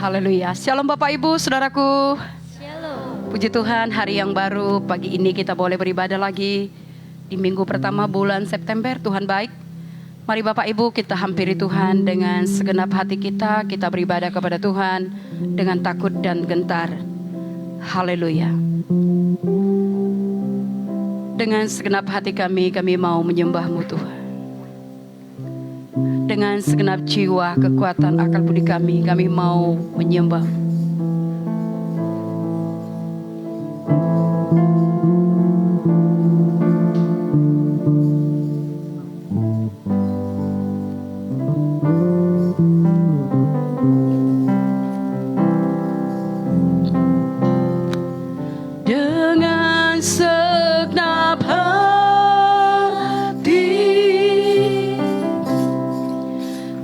Haleluya. Shalom Bapak Ibu, Saudaraku. Shalom. Puji Tuhan, hari yang baru, pagi ini kita boleh beribadah lagi di minggu pertama bulan September. Tuhan baik. Mari Bapak Ibu kita hampiri Tuhan dengan segenap hati kita. Kita beribadah kepada Tuhan dengan takut dan gentar. Haleluya. Dengan segenap hati kami mau menyembah-Mu Tuhan. Dengan segenap jiwa, kekuatan, akal budi kami mau menyembah. Dengan segenap hati,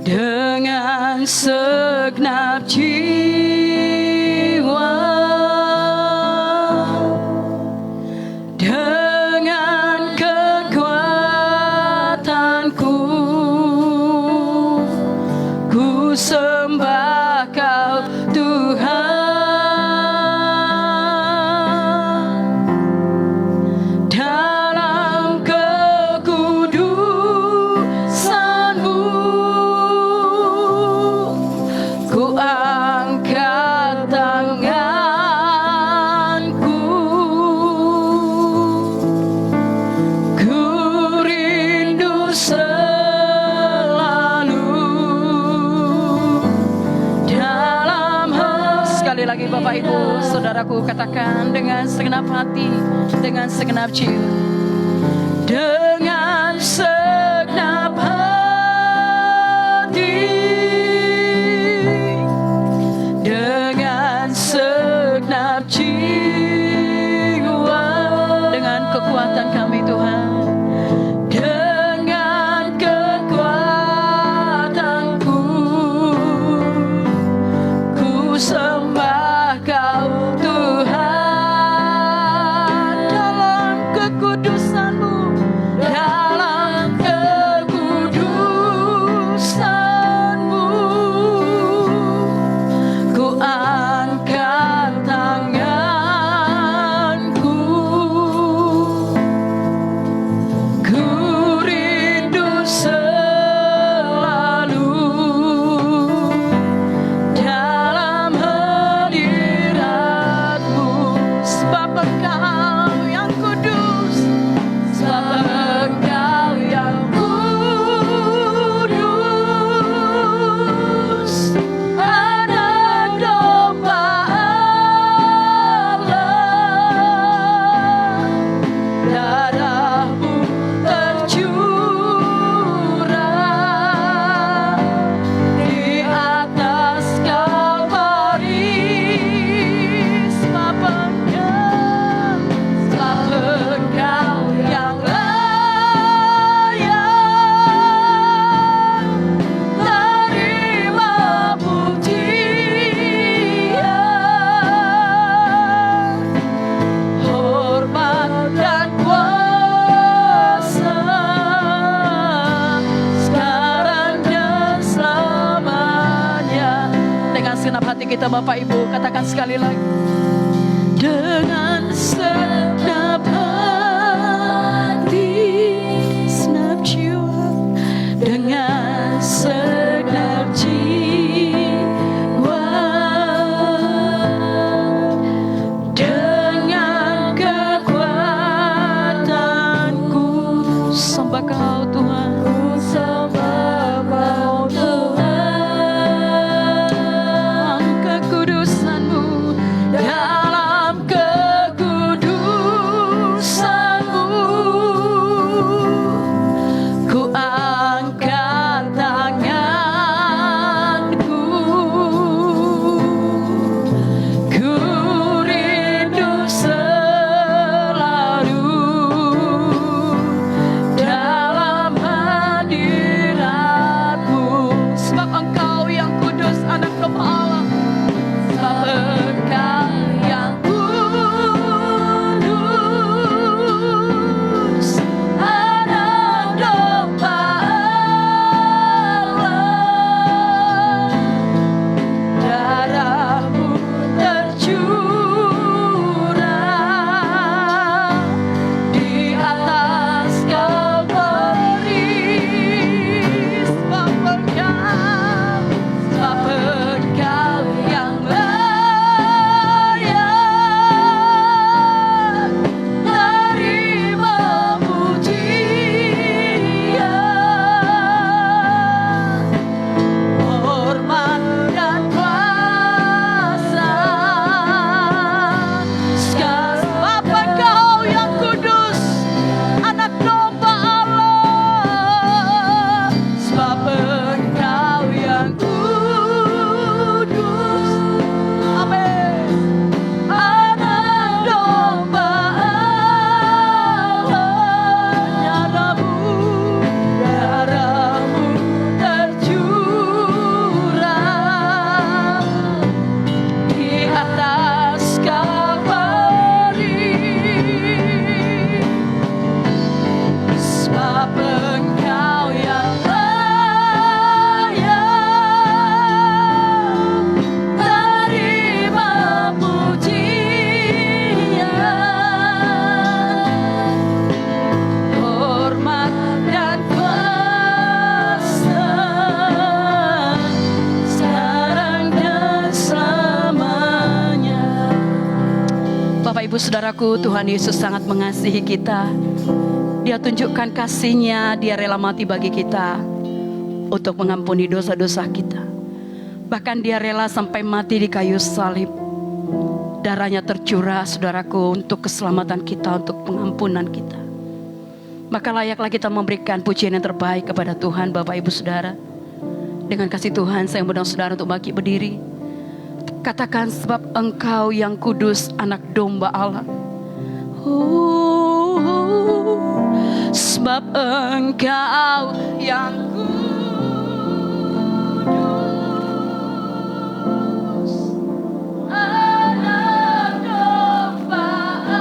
dengan segenap jiwa, dengan kekuatanku, ku sembah Kau Tuhan. Dalam kekudusan-Mu, ku angkat tanganku, ku rindu selalu dalam hati. Sekali lagi Bapak Ibu, Saudaraku, katakan dengan segenap hati, dengan segenap jiwa, dengan segenap hati, dengan segenap jiwa, dengan kekuatan kami Tuhan, dengan kekuatanku, ku sembah Kau Tuhan. Dalam kekudusan-Mu, dalam kekudusan-Mu, ku angkat tanganku, ku rindu selalu dalam hadirat-Mu, sebab Engkau yang kudus, sebab Engkau yang kudus, Anak domba Allah, darah-Mu tercurah di atas Kalvari, sebab Engkau yang layak terima pujian, hormat dan kuasa, sekarang dan selamanya. Dengan segenap hati kita Bapak Ibu, katakan sekali lagi. Dengan segenap hati, segenap jiwa, dengan segenap jiwa, dengan kekuatanku, sembah Kau Tuhan, ku sembah Kau Tuhan. Kekudusan-Mu, dalam kekudusan Ibu saudaraku, Tuhan Yesus sangat mengasihi kita. Dia tunjukkan kasih-Nya, Dia rela mati bagi kita untuk mengampuni dosa-dosa kita. Bahkan Dia rela sampai mati di kayu salib. Darahnya tercurah, saudaraku, untuk keselamatan kita, untuk pengampunan kita. Maka layaklah kita memberikan pujian yang terbaik kepada Tuhan, Bapak Ibu Saudara. Dengan kasih Tuhan, saya mengundang saudara untuk bangkit berdiri. Katakan, sebab Engkau yang kudus, anak domba Allah. Sebab Engkau yang kudus, anak domba Allah.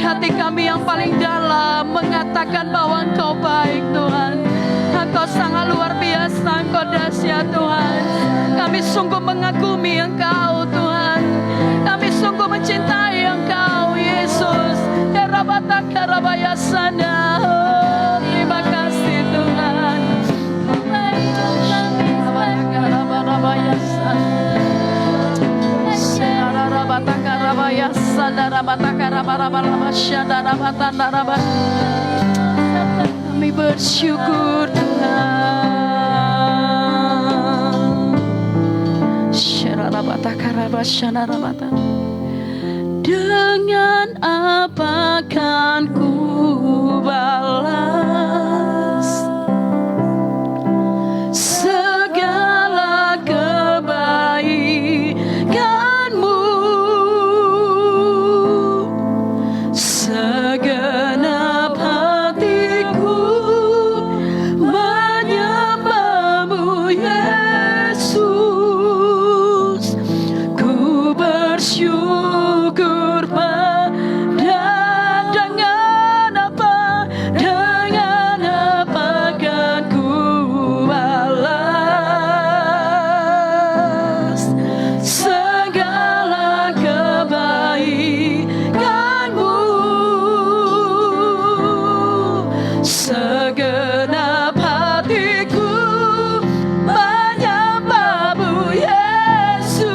hati kami yang paling dalam mengatakan bahwa Engkau baik Tuhan. Engkau sangat luar biasa, Engkau dahsyat Tuhan. Kami sungguh mengagumi Engkau Tuhan. Kami sungguh mencintai Engkau Yesus. Karabata karabayasana. Oh, terima kasih Tuhan. Kami bersyukur Tuhan. Dengan apa kan ku balas segala kebaikanmu, segenap hatiku menyembahmu Yesus. Ku bersyukur pada dengan apa kan ku balas segala kebaikanmu, segenap hatiku menyembahmu Yesus.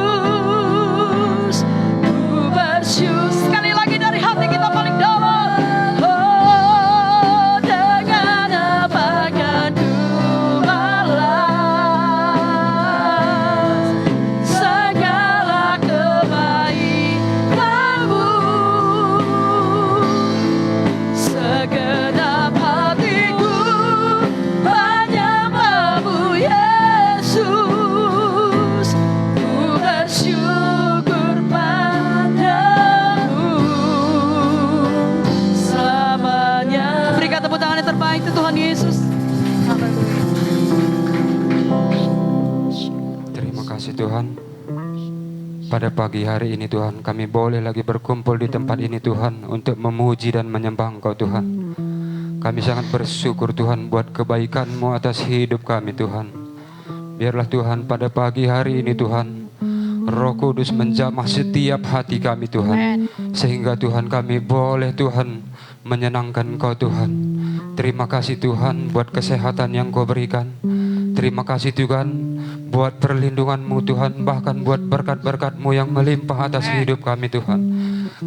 Ku bersyukur sekali lagi dari hati kita paling dalam. Oh, dengan apa kan ku balas segala kebaikanmu, segenap hatiku menyembahmu Yesus. Ku bersyukur padamu selamanya. Berikan tepuk tangan yang terbaik untuk Tuhan Yesus. Terima kasih Tuhan. Pada pagi hari ini Tuhan, kami boleh lagi berkumpul di tempat ini Tuhan, untuk memuji dan menyembah Engkau Tuhan. Kami sangat bersyukur Tuhan buat kebaikan-Mu atas hidup kami Tuhan. Biarlah Tuhan pada pagi hari ini Tuhan, Roh Kudus menjamah setiap hati kami Tuhan, sehingga Tuhan kami boleh Tuhan menyenangkan Engkau Tuhan. Terima kasih Tuhan buat kesehatan yang Kau berikan. Terima kasih Tuhan buat perlindungan-Mu Tuhan, bahkan buat berkat-berkat-Mu yang melimpah atas hidup kami Tuhan.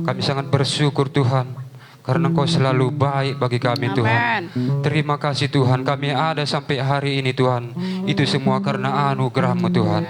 Kami sangat bersyukur Tuhan, karena Engkau selalu baik bagi kami Tuhan. Terima kasih Tuhan, kami ada sampai hari ini Tuhan, itu semua karena anugerah-Mu Tuhan.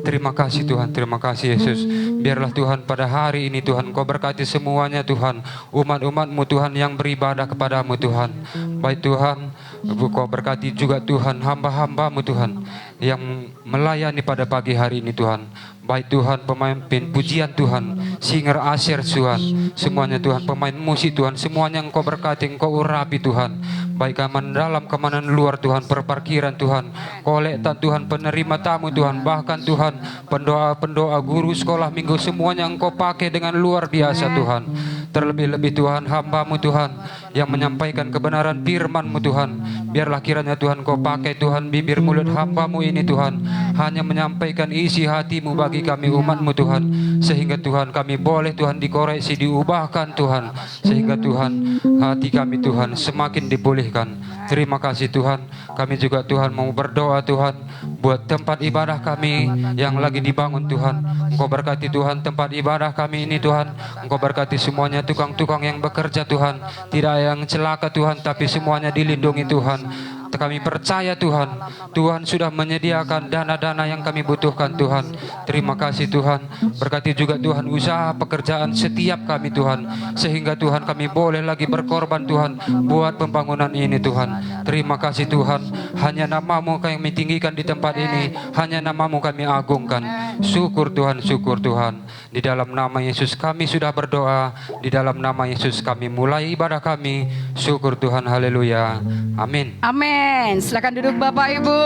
Terima kasih Tuhan, terima kasih Yesus. Biarlah Tuhan pada hari ini Tuhan, Kau berkati semuanya Tuhan, umat-umat-Mu Tuhan yang beribadah kepadamu Tuhan. Baik Tuhan, Kau berkati juga Tuhan hamba-hamba-Mu Tuhan yang melayani pada pagi hari ini Tuhan. Baik Tuhan, pemimpin pujian Tuhan, singer Asher Tuhan, semuanya Tuhan, pemain musik Tuhan, semuanya Engkau berkati, Engkau urapi Tuhan. Baik keamanan dalam, keamanan luar Tuhan, perparkiran Tuhan, kolektan Tuhan, penerima tamu Tuhan, bahkan Tuhan, pendoa-pendoa, guru sekolah minggu, semuanya Engkau pakai dengan luar biasa Tuhan. Terlebih-lebih Tuhan, hamba-Mu Tuhan, yang menyampaikan kebenaran firman-Mu Tuhan, biarlah kiranya Tuhan Kau pakai Tuhan, bibir mulut hamba-Mu ini Tuhan, hanya menyampaikan isi hati-Mu bagi kami umat-Mu Tuhan, sehingga Tuhan kami boleh Tuhan dikoreksi, diubahkan Tuhan, sehingga Tuhan hati kami Tuhan semakin dipulihkan. Terima kasih Tuhan. Kami juga Tuhan mau berdoa Tuhan buat tempat ibadah kami yang lagi dibangun Tuhan. Engkau berkati Tuhan tempat ibadah kami ini Tuhan. Engkau berkati semuanya tukang-tukang yang bekerja Tuhan, tidak yang celaka Tuhan, tapi semuanya dilindungi Tuhan. Kami percaya Tuhan, Tuhan sudah menyediakan dana-dana yang kami butuhkan Tuhan. Terima kasih Tuhan. Berkati juga Tuhan usaha pekerjaan setiap kami Tuhan, sehingga Tuhan kami boleh lagi berkorban Tuhan buat pembangunan ini Tuhan. Terima kasih Tuhan. Hanya nama-Mu kami tinggikan di tempat ini, hanya nama-Mu kami agungkan. Syukur Tuhan, syukur Tuhan. Di dalam nama Yesus kami sudah berdoa, di dalam nama Yesus kami mulai ibadah kami. Syukur Tuhan, haleluya. Amin. Amin. Silakan duduk Bapak Ibu.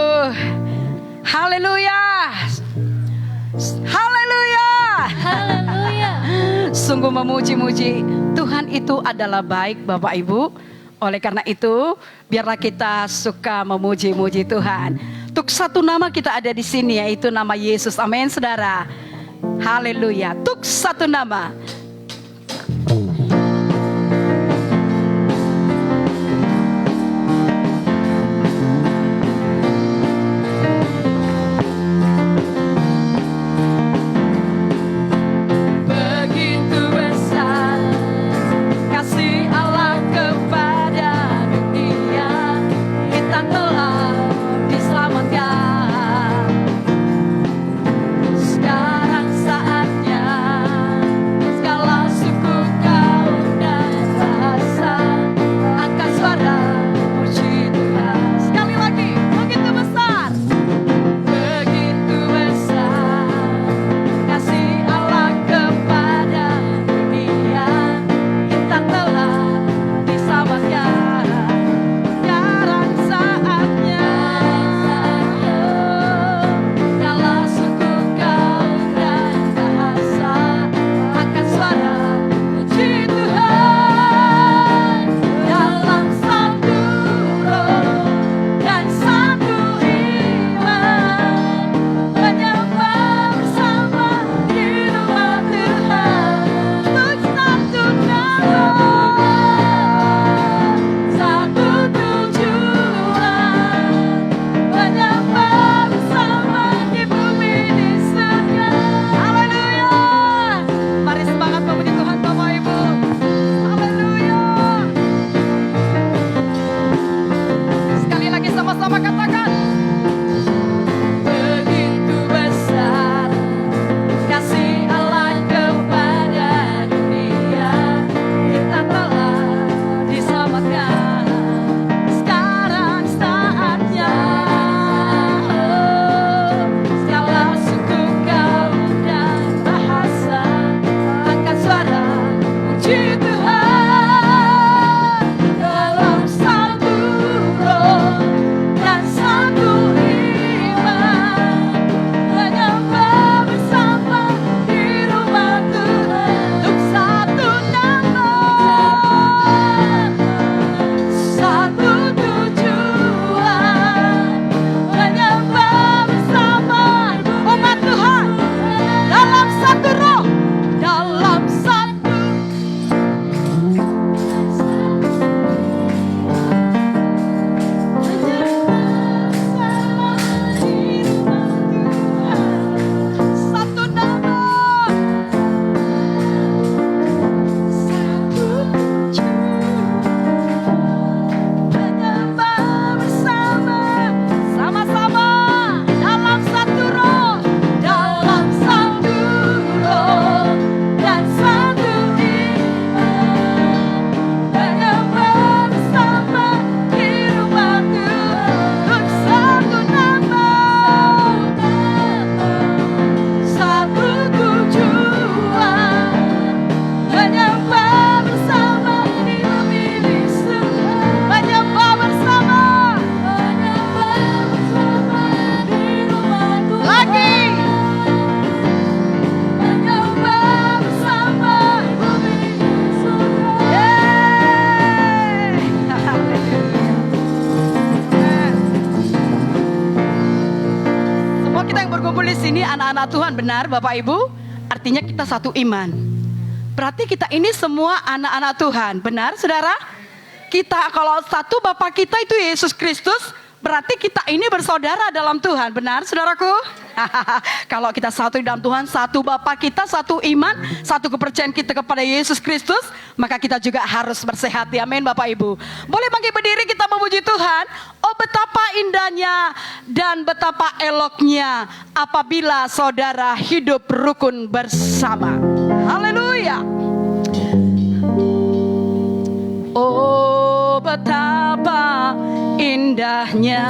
Haleluya. Haleluya. Haleluya. sungguh memuji-muji. Tuhan itu adalah baik Bapak Ibu. Oleh karena itu, biarlah kita suka memuji-muji Tuhan. Untuk satu nama kita ada di sini, yaitu nama Yesus. Amin, saudara. Haleluya. Untuk satu nama. anak-anak Tuhan, benar Bapak Ibu? Artinya kita satu iman. Berarti kita ini semua anak-anak Tuhan, benar saudara? Kita kalau satu Bapak kita itu Yesus Kristus, berarti kita ini bersaudara dalam Tuhan, benar saudaraku? Kalau kita satu di dalam Tuhan, satu Bapa kita, satu iman, satu kepercayaan kita kepada Yesus Kristus, maka kita juga harus bersehati. Amin Bapak Ibu. Boleh bangkit berdiri, kita memuji Tuhan. Oh betapa indahnya dan betapa eloknya apabila saudara hidup rukun bersama. Haleluya. Oh betapa indahnya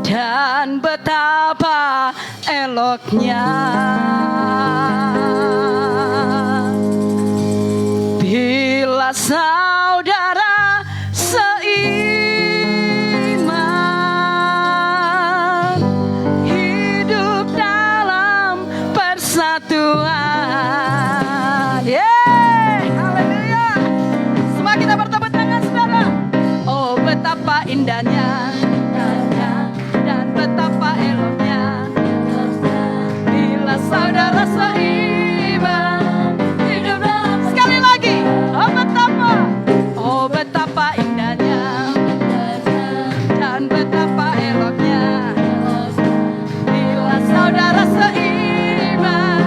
dan betapa eloknya bila saudara seiman hidup dalam persatuan. Yeay, haleluya. Semua kita bertepuk tangan saudara. Oh betapa indahnya dan betapa eloknya bila saudara seiman hidup dalam. Sekali lagi, oh betapa indahnya dan betapa eloknya bila saudara seiman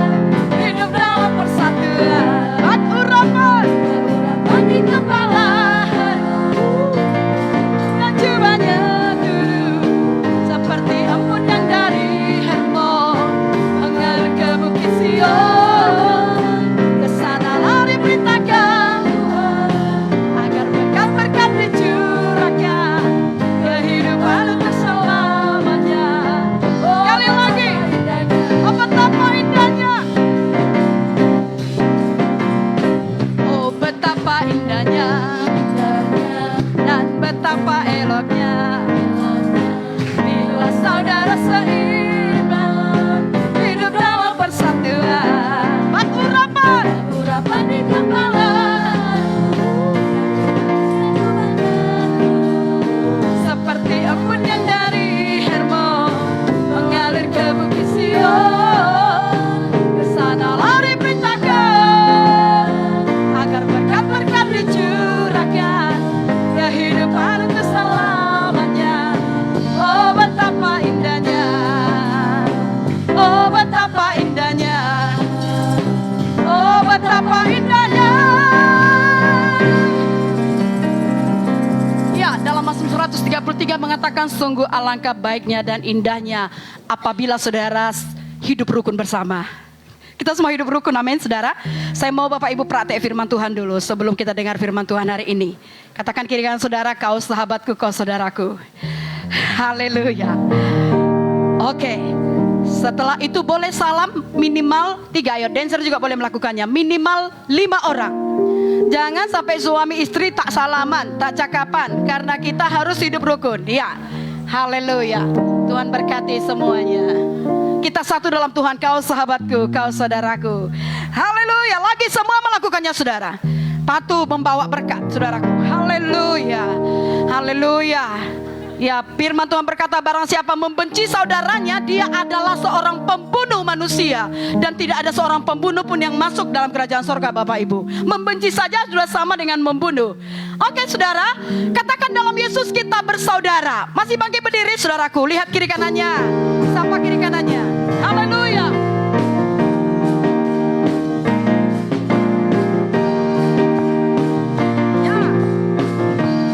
hidup dalam persatuan. Urapan di kepala dan jubahnya dulu seperti embun yang dari Hermon mengalir ke bukit Sion. Kesana lari perintahkan Tuhan agar berkat-berkat dicurahkan kehidupan untuk selamanya. Sekali lagi, oh betapa indahnya, oh betapa indahnya dan betapa eloknya bila saudara seiman hidup dalam persatuan. Urapan di kepala seperti embun yang dari Hermon mengalir ke bukit Sion. Kesana lari perintahkan agar berkat-berkat dicurahkan kehidupan untuk selamanya. Oh betapa indahnya, oh betapa indahnya, oh betapa indahnya. Ya, dalam Mazmur 133 mengatakan sungguh alangkah baiknya dan indahnya apabila saudara hidup rukun bersama. Kita semua hidup rukun, amin saudara. Saya mau Bapak Ibu praktek firman Tuhan dulu sebelum kita dengar firman Tuhan hari ini. Katakan kiri kanan saudara, kau sahabatku, kau saudaraku. Haleluya. Oke, setelah itu boleh salam minimal 3, ayo dancer juga boleh melakukannya. Minimal 5 orang. Jangan sampai suami istri tak salaman, tak cakapan, karena kita harus hidup rukun. Ya, haleluya. Tuhan berkati semuanya. Kita satu dalam Tuhan, kau sahabatku, kau saudaraku. Haleluya. Lagi semua melakukannya saudara. Patuh membawa berkat saudaraku. Haleluya. Haleluya. Ya, firman Tuhan berkata barang siapa membenci saudaranya, dia adalah seorang pembunuh manusia. Dan tidak ada seorang pembunuh pun yang masuk dalam kerajaan sorga Bapak Ibu. Membenci saja sudah sama dengan membunuh. Oke saudara, katakan dalam Yesus kita bersaudara. Masih bangkit berdiri saudaraku, lihat kiri kanannya. Sapa kiri kanannya. Haleluya. Ya,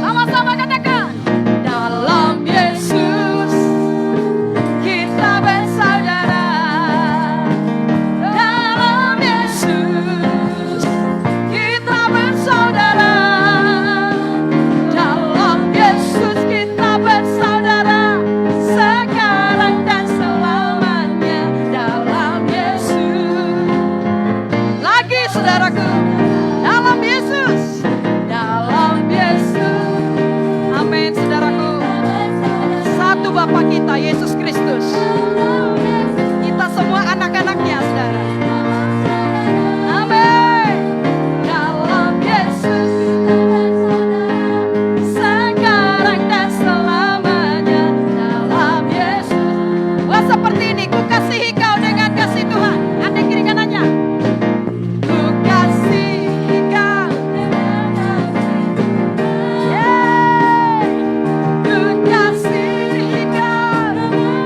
sama-sama katakan. Dalam Yesus kita bersaudara. Dalam Yesus kita bersaudara. Dalam Yesus kita bersaudara sekarang dan selamanya. Dalam Yesus. Lagi saudaraku. Dalam Yesus. Dalam Yesus. Amin saudaraku. Satu Bapa kita Yesus Kristus. Kita semua anak-anaknya saudara. Amin. Dalam Yesus sekarang dan selamanya. Dalam Yesus. Wah seperti ini, ku kasihi kau dengan kasih Tuhan. Ada kiri kanannya. Ku kasihi kau dengan kasih. Yeay. Ku kasihi kau dengan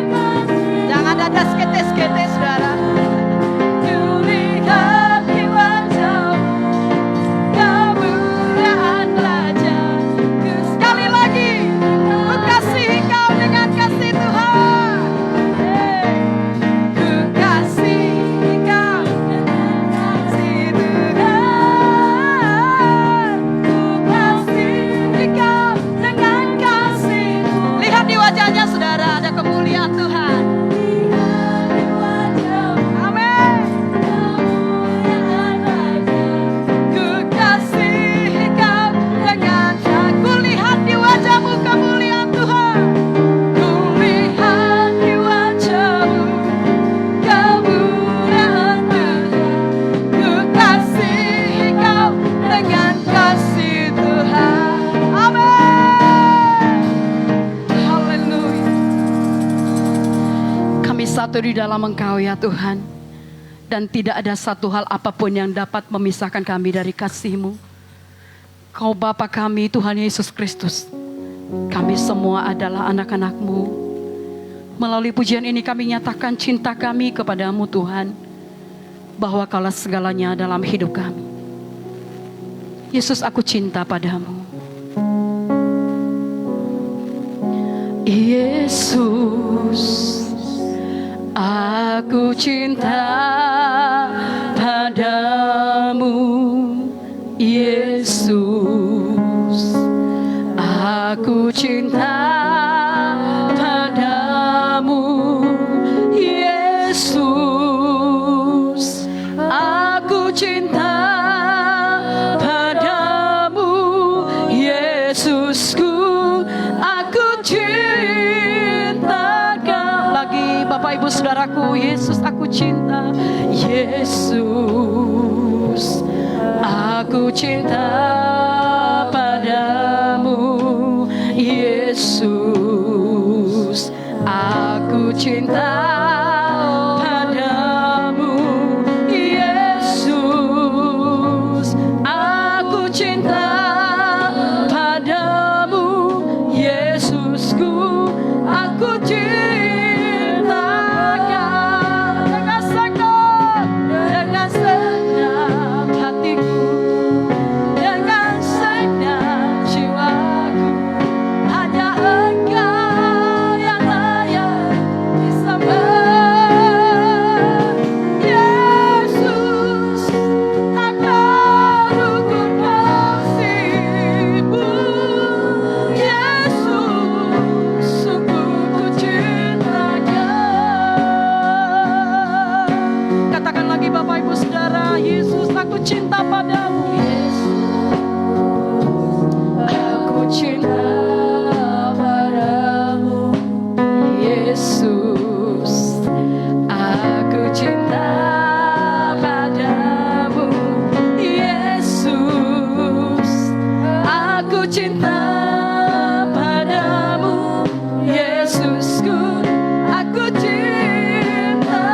bersatu di dalam Engkau ya Tuhan. Dan tidak ada satu hal apapun yang dapat memisahkan kami dari kasih-Mu. Kau Bapa kami, Tuhan Yesus Kristus. Kami semua adalah anak-anak-Mu. Melalui pujian ini kami nyatakan cinta kami kepadamu Tuhan. Bahwa Kaulah segalanya dalam hidup kami. Yesus, aku cinta padamu. Yesus, aku cinta padamu. Yesus, aku cinta padamu. Yesus, aku cinta padamu. Yesusku, aku cinta Kau. Lagi Bapak Ibu Saudaraku, Yesus aku cinta. Yesus, aku cinta padamu. Yesus, aku cinta padamu. Yesus, aku cinta padamu. Yesusku, aku cinta Kau. Dengan segenap hatiku, dengan segenap jiwaku, hanya Engkau yang layak disembah. Yesus, akan ukur kasih-Mu. Yesus, sungguh ku cinta Kau. Katakan lagi Bapak Ibu Saudara, Yesus aku cinta padamu. Aku cinta padamu. Yesus, aku cinta padamu. Yesus, aku cinta padamu. Yesusku, aku cinta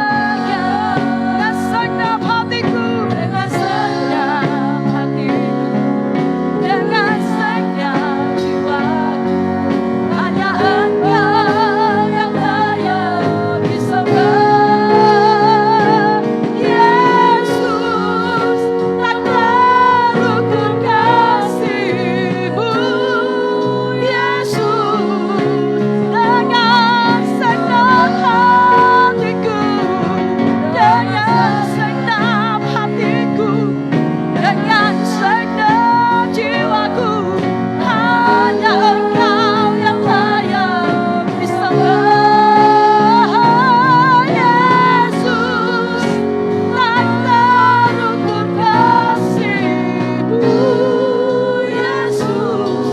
Kau. Dengan segenap hatiku, dengan segenap hatiku, dengan segenap jiwaku, hanya Engkau yang layak disembah. Yesus, akan ukur kasih-Mu. Yesus, dengan segenap hatiku, dengan segenap hatiku, dengan segenap jiwaku, hanya Engkau yang layak disembah. Yesus, akan ukur kasih-Mu. Yesus,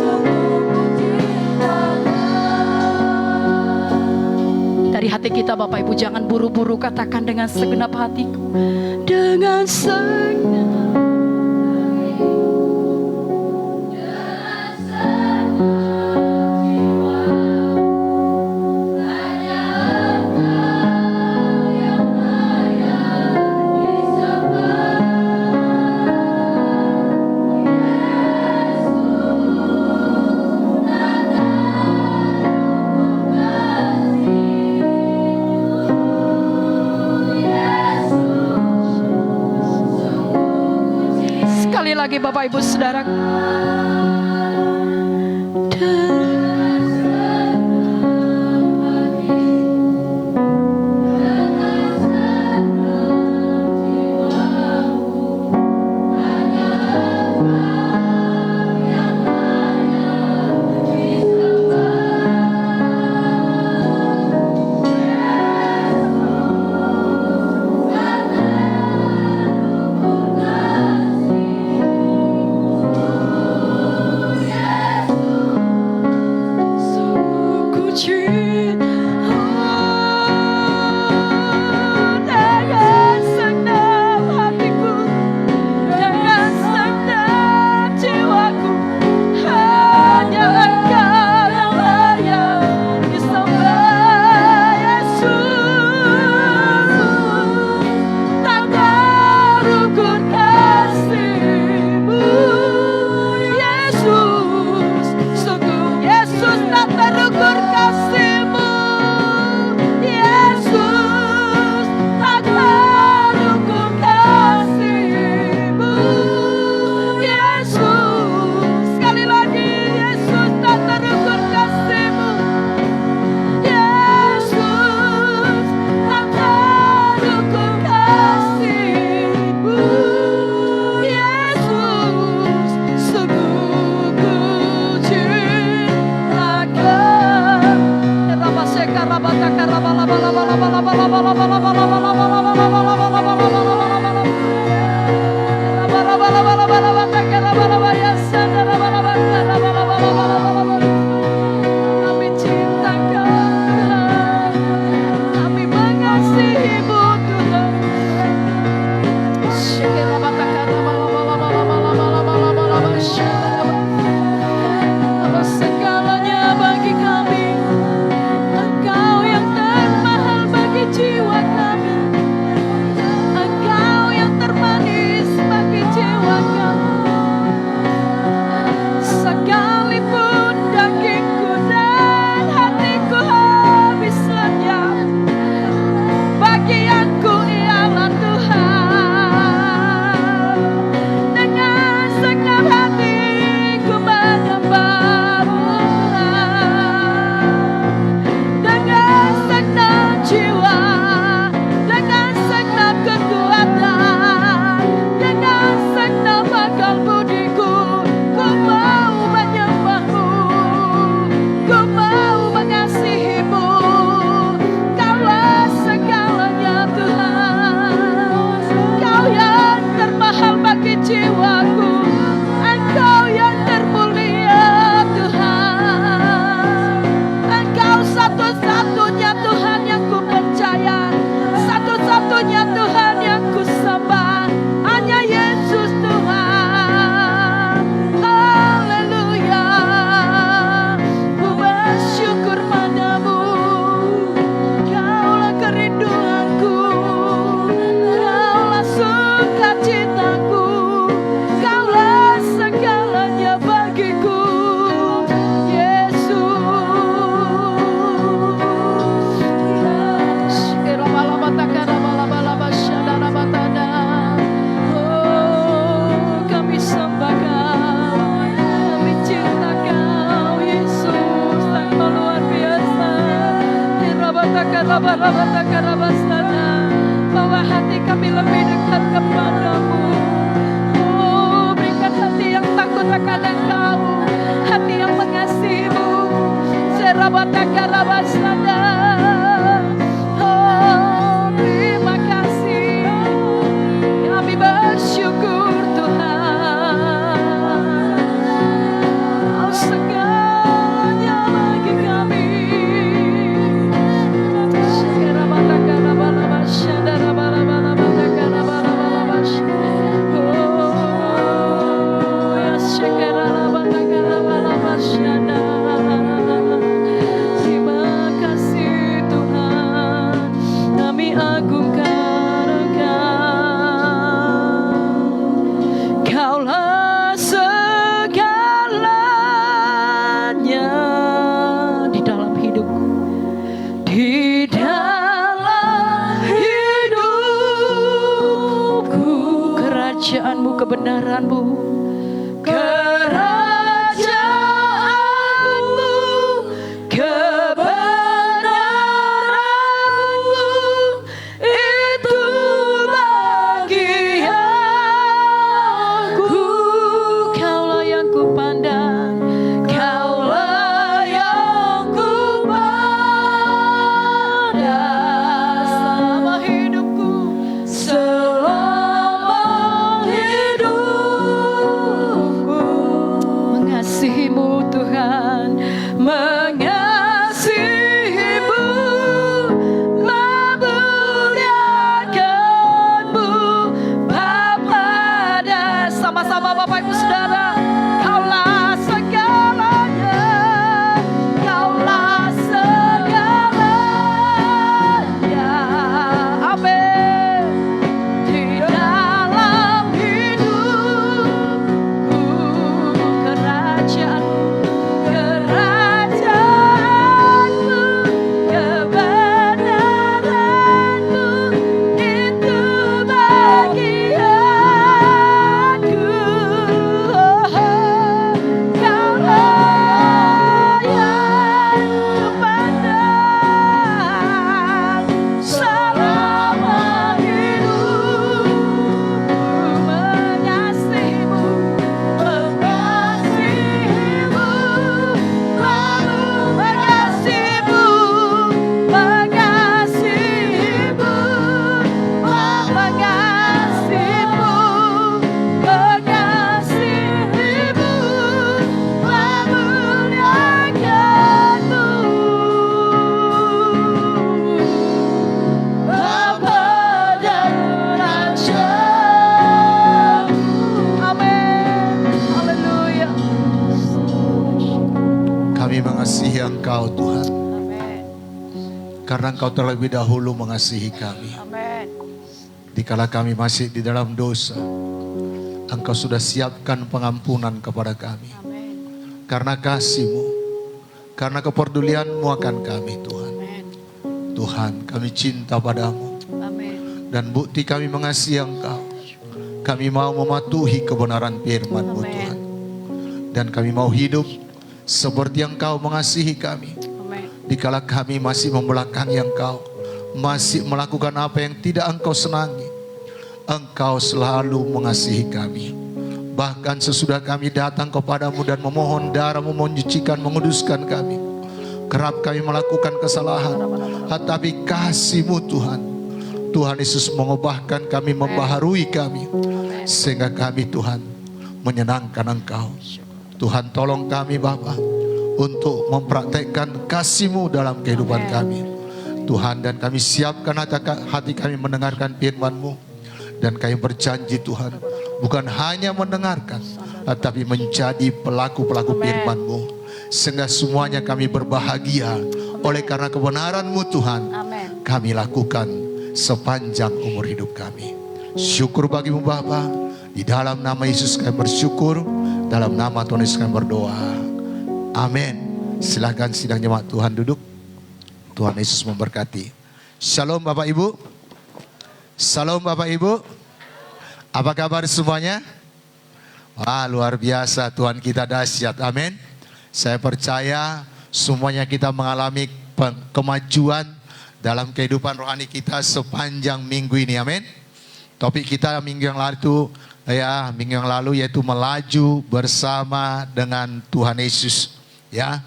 sungguh ku cinta Kau. Dari hati kita Bapak Ibu, jangan buru-buru katakan dengan segenap hatiku, dengan segenap sekali lagi Bapak Ibu Saudara. Kami cinta Kau, kami mengasihi-Mu Tuhan. Segalanya bagi kami, Engkau yang termahal bagi jiwa kami, Engkau yang termanis bagi jiwa kami. Sekalipun dagingku dan hatiku habis lenyap, bagianku ialah Tuhan. Dengan segenap hatiku menyembah-Mu Tuhan. Dengan segenap jiwa, dengan segenap kekuatan, dengan segenap akal budiku, ku mau menyembah-Mu, ku mau mengasihi-Mu. Kaulah segalanya Tuhan, Kau yang termahal bagi jiwaku, Engkau yang termulia Tuhan. Engkau satu-satunya Tuhan yang ku percaya, satu-satunya Tuhan yang ku sembah, hanya Yesus Tuhan. Haleluya, ku bersyukur padamu. Kaulah kerinduanku, Kaulah sukacitaku, Kaulah segalanya bagiku, Yesus. Oh, kami sembah Kau, kami cinta Kau, Yesus, Engkau luar biasa. Bawa hati kami lebih dekat kepadamu. Oh, berikan hati yang takut akan Engkau, hati yang mengasihi-Mu. Serabatakarabaslada. Oh, terima kasih. Kami bersyukur Tuhan. Kau segalanya bagi kami. Terima kasih Tuhan, kami agungkan Engkau. Kaulah segalanya di dalam hidupku, di dalam hidupku. Kerajaan-Mu, kebenaran-Mu, kerajaanmu, kebenaranmu, itu bagi aku. Kaulah yang ku pandang, Kaulah yang ku pandang selama hidupku, selama hidupku. Engkau Tuhan, Amin. karena Engkau terlebih dahulu mengasihi kami. Amin. Dikala kami masih di dalam dosa, Engkau sudah siapkan pengampunan kepada kami. Amin. Karena kasih-Mu, karena kepedulian-Mu akan kami Tuhan. Amin. Tuhan, kami cinta padamu. Amin. Dan bukti kami mengasihi Engkau, kami mau mematuhi kebenaran firman-Mu Amin. Tuhan. Dan kami mau hidup seperti Engkau mengasihi kami. Amin. Dikala kami masih membelakangi Engkau, masih melakukan apa yang tidak Engkau senangi, Engkau selalu mengasihi kami. Bahkan sesudah kami datang kepadamu dan memohon darah-Mu menyucikan, menguduskan kami, kerap kami melakukan kesalahan, tetapi kasih-Mu Tuhan, Tuhan Yesus mengubahkan kami, membaharui kami, sehingga kami Tuhan menyenangkan Engkau. Tuhan, tolong kami Bapa untuk mempraktekkan kasih-Mu dalam kehidupan kami Tuhan, dan kami siapkan hati kami mendengarkan firman-Mu, dan kami berjanji Tuhan, bukan hanya mendengarkan, tetapi menjadi pelaku-pelaku firman-Mu, sehingga semuanya kami berbahagia oleh karena kebenaran-Mu Tuhan. Amin. Kami lakukan sepanjang umur hidup kami. Syukur bagi-Mu Bapa. Di dalam nama Yesus kami bersyukur. Dalam nama Tuhan Yesus kami berdoa. Amin. Silakan sidang jemaat Tuhan duduk. Tuhan Yesus memberkati. Shalom Bapak Ibu. Shalom Bapak Ibu. Apa kabar semuanya? Wah, luar biasa, Tuhan kita dahsyat. Amin. Saya percaya semuanya kita mengalami kemajuan dalam kehidupan rohani kita sepanjang minggu ini. Amin. Topik kita minggu yang lalu yaitu melaju bersama dengan Tuhan Yesus. Ya,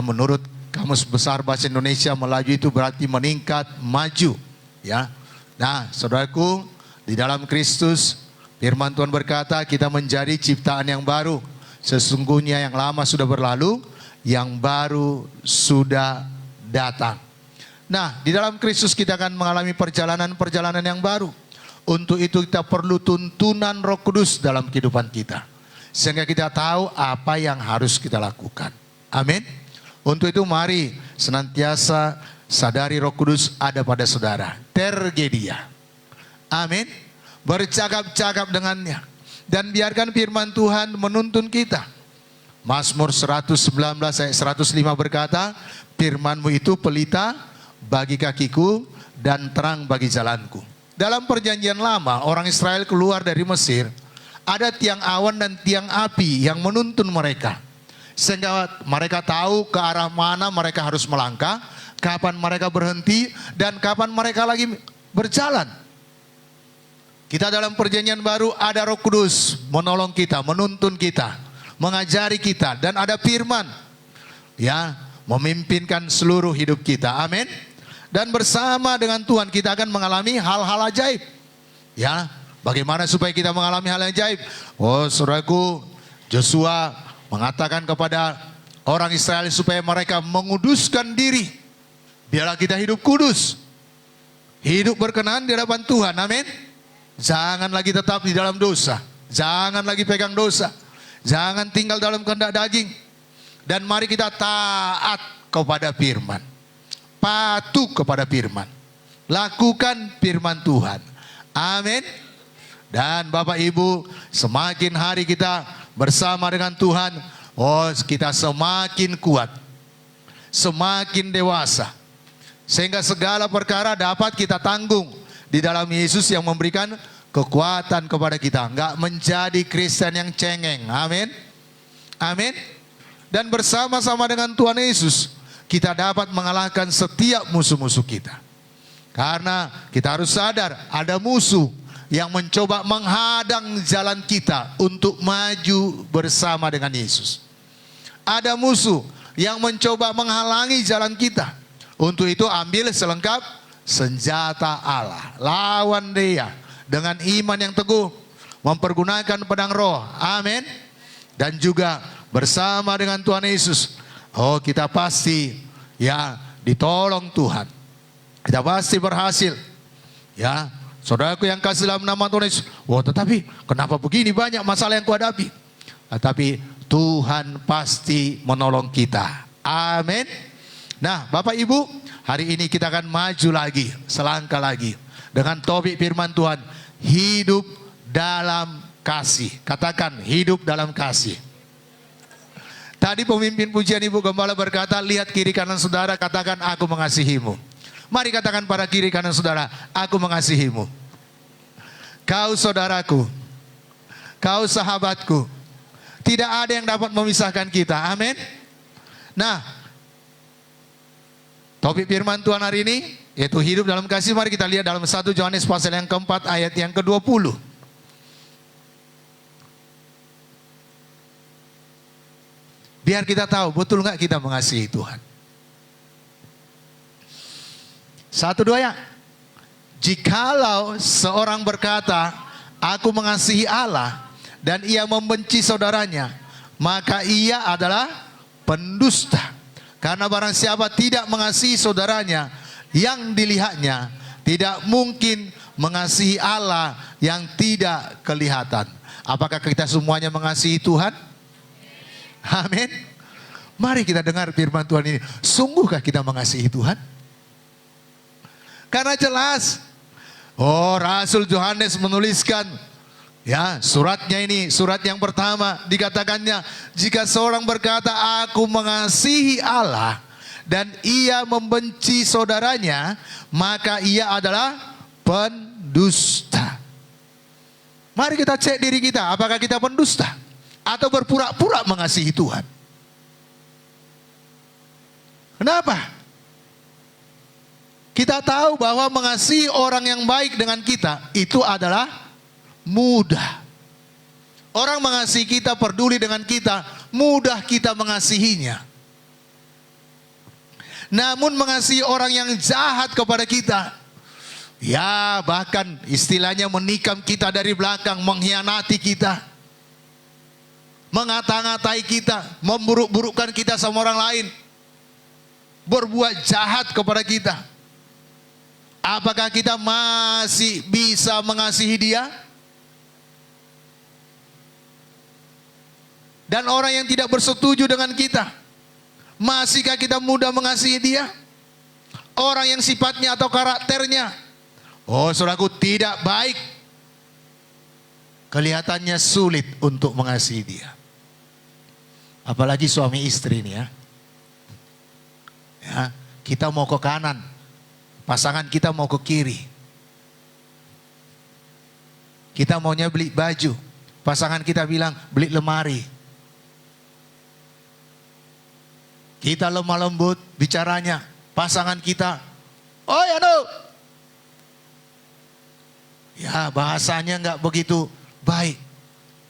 menurut Kamus Besar Bahasa Indonesia, melaju itu berarti meningkat, maju. Ya, nah, saudaraku, di dalam Kristus, firman Tuhan berkata kita menjadi ciptaan yang baru. Sesungguhnya yang lama sudah berlalu, yang baru sudah datang. Nah, di dalam Kristus kita akan mengalami perjalanan-perjalanan yang baru. Untuk itu kita perlu tuntunan Roh Kudus dalam kehidupan kita, sehingga kita tahu apa yang harus kita lakukan. Amin. Untuk itu mari senantiasa sadari Roh Kudus ada pada saudara. Tergedia. Amin. Bercakap-cakap dengannya. Dan biarkan firman Tuhan menuntun kita. Mazmur 119 ayat 105 berkata, firman-Mu itu pelita bagi kakiku dan terang bagi jalanku. Dalam perjanjian lama, orang Israel keluar dari Mesir, ada tiang awan dan tiang api yang menuntun mereka. Sehingga mereka tahu ke arah mana mereka harus melangkah, kapan mereka berhenti, dan kapan mereka lagi berjalan. Kita dalam perjanjian baru ada Roh Kudus menolong kita, menuntun kita, mengajari kita, dan ada firman, ya, memimpinkan seluruh hidup kita. Amin. Dan bersama dengan Tuhan kita akan mengalami hal-hal ajaib. Ya, bagaimana supaya kita mengalami hal ajaib? Oh, saudaraku, Joshua mengatakan kepada orang Israel supaya mereka menguduskan diri. Biarlah kita hidup kudus, hidup berkenan di hadapan Tuhan. Amin. Jangan lagi tetap di dalam dosa, jangan lagi pegang dosa, jangan tinggal dalam kehendak daging. Dan mari kita taat kepada firman, patuh kepada firman, lakukan firman Tuhan. Amin. Dan Bapak Ibu, semakin hari kita bersama dengan Tuhan, oh, kita semakin kuat, semakin dewasa, sehingga segala perkara dapat kita tanggung di dalam Yesus yang memberikan kekuatan kepada kita. Enggak menjadi Kristen yang cengeng. Amin. Amin. Dan bersama-sama dengan Tuhan Yesus, kita dapat mengalahkan setiap musuh-musuh kita. Karena kita harus sadar ada musuh yang mencoba menghadang jalan kita untuk maju bersama dengan Yesus. Ada musuh yang mencoba menghalangi jalan kita. Untuk itu ambil selengkap senjata Allah. Lawan dia dengan iman yang teguh, mempergunakan pedang roh. Amin. Dan juga bersama dengan Tuhan Yesus, oh, kita pasti ya ditolong Tuhan. Kita pasti berhasil. Ya, saudaraku yang kasih dalam nama Tuhan Yesus. Wah, tetapi kenapa begini banyak masalah yang kuhadapi? Tetapi Tuhan pasti menolong kita. Amin. Nah, Bapak Ibu, hari ini kita akan maju lagi, selangkah lagi dengan topik firman Tuhan, hidup dalam kasih. Katakan, hidup dalam kasih. Tadi pemimpin pujian Ibu Gembala berkata, lihat kiri kanan saudara, katakan aku mengasihimu. Mari katakan pada kiri kanan saudara, aku mengasihimu. Kau saudaraku, kau sahabatku, tidak ada yang dapat memisahkan kita. Amin. Nah, topik firman Tuhan hari ini yaitu hidup dalam kasih. Mari kita lihat dalam 1 Yohanes pasal yang keempat ayat yang ke-20. Biar kita tahu betul nggak kita mengasihi Tuhan. 1, 2 ya. Jikalau seorang berkata, aku mengasihi Allah, dan ia membenci saudaranya, maka ia adalah pendusta. Karena barang siapa tidak mengasihi saudaranya yang dilihatnya, tidak mungkin mengasihi Allah yang tidak kelihatan. Apakah kita semuanya mengasihi Tuhan? Amin. Mari kita dengar firman Tuhan ini. Sungguhkah kita mengasihi Tuhan? Karena jelas, Rasul Yohanes menuliskan, ya, suratnya ini, surat yang pertama dikatakannya, jika seorang berkata aku mengasihi Allah dan ia membenci saudaranya, maka ia adalah pendusta. Mari kita cek diri kita, apakah kita pendusta atau berpura-pura mengasihi Tuhan? Kenapa? Kita tahu bahwa mengasihi orang yang baik dengan kita itu adalah mudah. Orang mengasihi kita, peduli dengan kita, mudah kita mengasihinya. Namun mengasihi orang yang jahat kepada kita, ya bahkan istilahnya menikam kita dari belakang, mengkhianati kita, mengata-ngatai kita, memburuk-burukkan kita sama orang lain, berbuat jahat kepada kita. Apakah kita masih bisa mengasihi dia? Dan orang yang tidak bersetuju dengan kita, masihkah kita mudah mengasihi dia? Orang yang sifatnya atau karakternya, saudaraku, tidak baik, kelihatannya sulit untuk mengasihi dia. Apalagi suami istri ini ya. Kita mau ke kanan, pasangan kita mau ke kiri. Kita maunya beli baju, pasangan kita bilang beli lemari. Kita lemah lembut bicaranya, pasangan kita, oh ya no, ya bahasanya nggak begitu baik.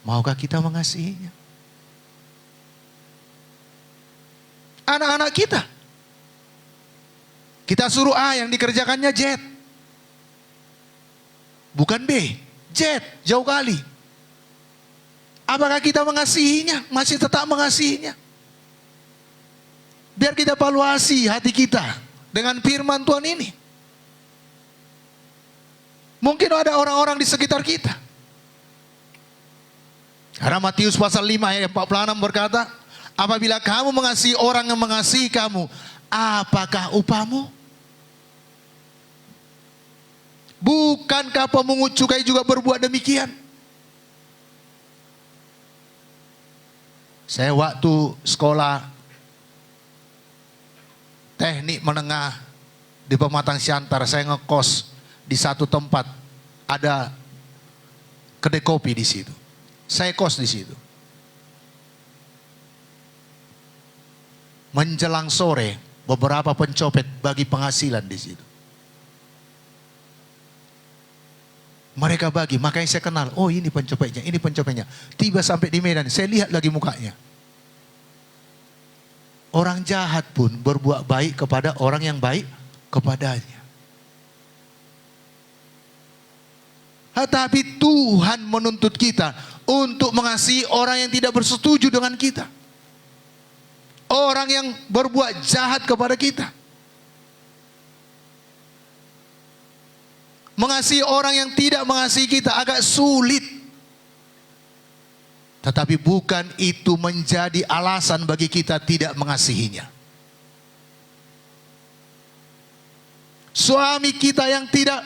Maukah kita mengasihinya? Anak-anak kita suruh A, yang dikerjakannya Z. Bukan B, Z, jauh kali. Apakah kita mengasihinya? Masih tetap mengasihinya? Biar kita evaluasi hati kita dengan firman Tuhan ini. Mungkin ada orang-orang di sekitar kita. Karena Matius pasal 5 ayat 46 berkata, apabila kamu mengasihi orang yang mengasihi kamu, apakah upahmu? Bukankah pemungut cukai juga berbuat demikian? Saya waktu sekolah teknik menengah di Pematang Siantar, saya ngekos di satu tempat, ada kedai kopi di situ. Saya kos di situ. Menjelang sore, beberapa pencopet bagi penghasilan di situ. Mereka bagi, makanya saya kenal, oh ini pencopetnya, ini pencopetnya. Tiba sampai di Medan, saya lihat lagi mukanya. Orang jahat pun berbuat baik kepada orang yang baik kepadanya. Tetapi Tuhan menuntut kita untuk mengasihi orang yang tidak bersetuju dengan kita. Orang yang berbuat jahat kepada kita. Mengasihi orang yang tidak mengasihi kita agak sulit. Tetapi bukan itu menjadi alasan bagi kita tidak mengasihinya. suami kita yang tidak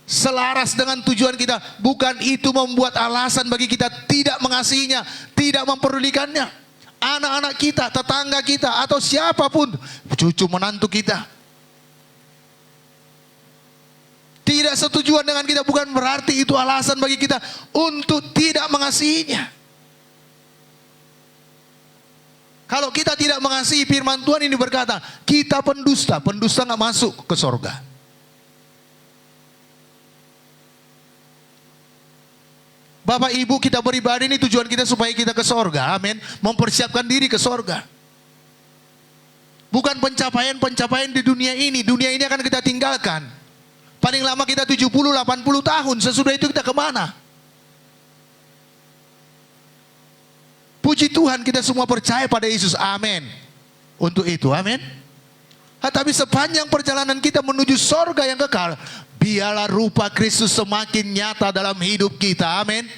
selaras dengan tujuan kita, bukan itu membuat alasan bagi kita tidak mengasihinya, tidak mempedulikannya. Anak-anak kita, tetangga kita, atau siapapun, cucu menantu kita, tidak setujuan dengan kita, bukan berarti itu alasan bagi kita untuk tidak mengasihinya. Kalau kita tidak mengasihi, firman Tuhan ini berkata, kita pendusta. Pendusta nggak masuk ke sorga. Bapak Ibu, kita beribadah ini tujuan kita supaya kita ke sorga. Amin. Mempersiapkan diri ke sorga. Bukan pencapaian-pencapaian di dunia ini. Dunia ini akan kita tinggalkan. Paling lama kita 70-80 tahun. Sesudah itu kita kemana? Puji Tuhan, kita semua percaya pada Yesus. Amin. Untuk itu, amin. Tapi sepanjang perjalanan kita menuju sorga yang kekal, biarlah rupa Kristus semakin nyata dalam hidup kita. Amin.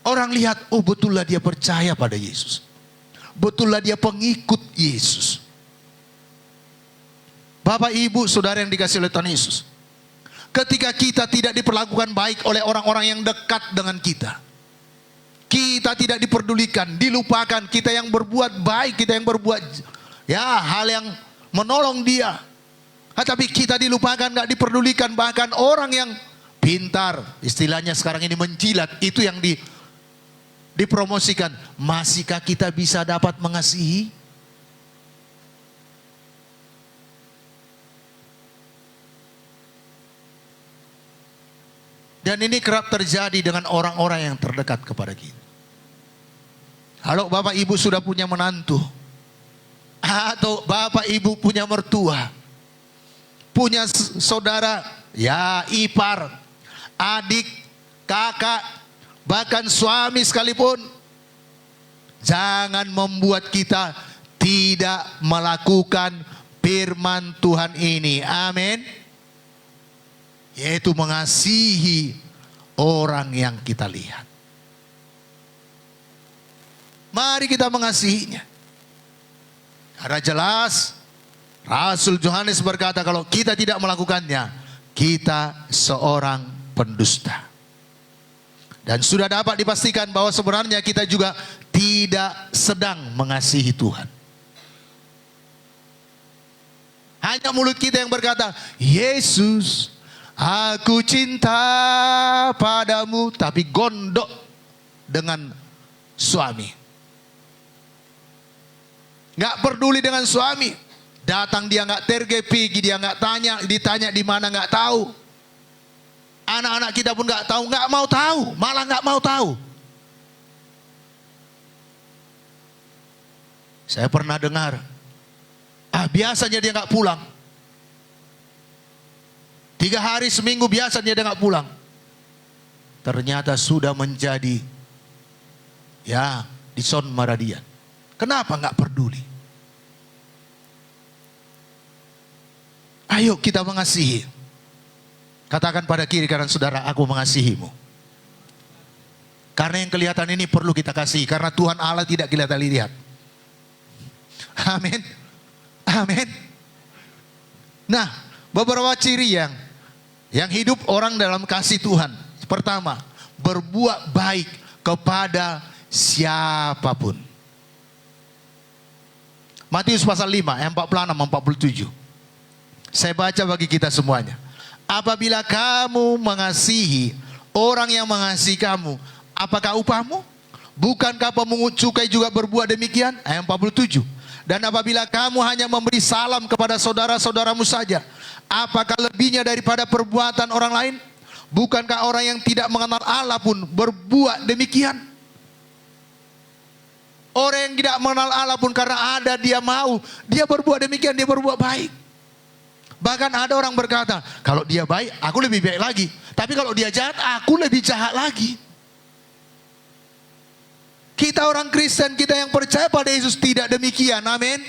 Orang lihat, oh betullah dia percaya pada Yesus. Betullah dia pengikut Yesus. Bapak, Ibu, Saudara yang dikasihi oleh Tuhan Yesus, ketika kita tidak diperlakukan baik oleh orang-orang yang dekat dengan kita, kita tidak diperdulikan, dilupakan, kita yang berbuat baik, kita yang berbuat hal yang menolong dia, tapi kita dilupakan, gak diperdulikan. Bahkan orang yang pintar, istilahnya sekarang ini menjilat, itu yang dipromosikan. Masihkah kita bisa dapat mengasihi? Dan ini kerap terjadi dengan orang-orang yang terdekat kepada kita. Kalau Bapak Ibu sudah punya menantu, atau Bapak Ibu punya mertua, punya saudara, ipar, adik, kakak, bahkan suami sekalipun, jangan membuat kita tidak melakukan firman Tuhan ini. Amin. Yaitu mengasihi orang yang kita lihat. Mari kita mengasihinya. Karena jelas Rasul Yohanes berkata, kalau kita tidak melakukannya, kita seorang pendusta. Dan sudah dapat dipastikan bahwa sebenarnya kita juga tidak sedang mengasihi Tuhan. Hanya mulut kita yang berkata, Yesus, aku cinta padamu, tapi gondok dengan suami. Nggak peduli dengan suami. Datang dia nggak tergepi, dia nggak tanya, ditanya di mana nggak tahu. Anak-anak kita pun nggak tahu, nggak mau tahu, malah nggak mau tahu. Saya pernah dengar, biasanya dia nggak pulang. 3 hari seminggu biasanya dia nggak pulang. Ternyata sudah menjadi dison maradian. Kenapa nggak peduli? Ayo kita mengasihi. Katakan pada kiri kanan saudara, aku mengasihimu. Karena yang kelihatan ini perlu kita kasih. Karena Tuhan Allah tidak kelihatan lihat. Amin. Amin. Nah, beberapa ciri yang hidup orang dalam kasih Tuhan. Pertama, berbuat baik kepada siapapun. Matius pasal 5 ayat 46-47. Saya baca bagi kita semuanya. Apabila kamu mengasihi orang yang mengasihi kamu, apakah upahmu? Bukankah pemungut cukai juga berbuat demikian? Ayat 47. Dan apabila kamu hanya memberi salam kepada saudara-saudaramu saja, apakah lebihnya daripada perbuatan orang lain? Bukankah orang yang tidak mengenal Allah pun berbuat demikian? Orang yang tidak mengenal Allah pun karena ada dia mau, dia berbuat demikian, dia berbuat baik. Bahkan ada orang berkata, kalau dia baik, aku lebih baik lagi. Tapi kalau dia jahat, aku lebih jahat lagi. Kita orang Kristen, kita yang percaya pada Yesus tidak demikian. Amin.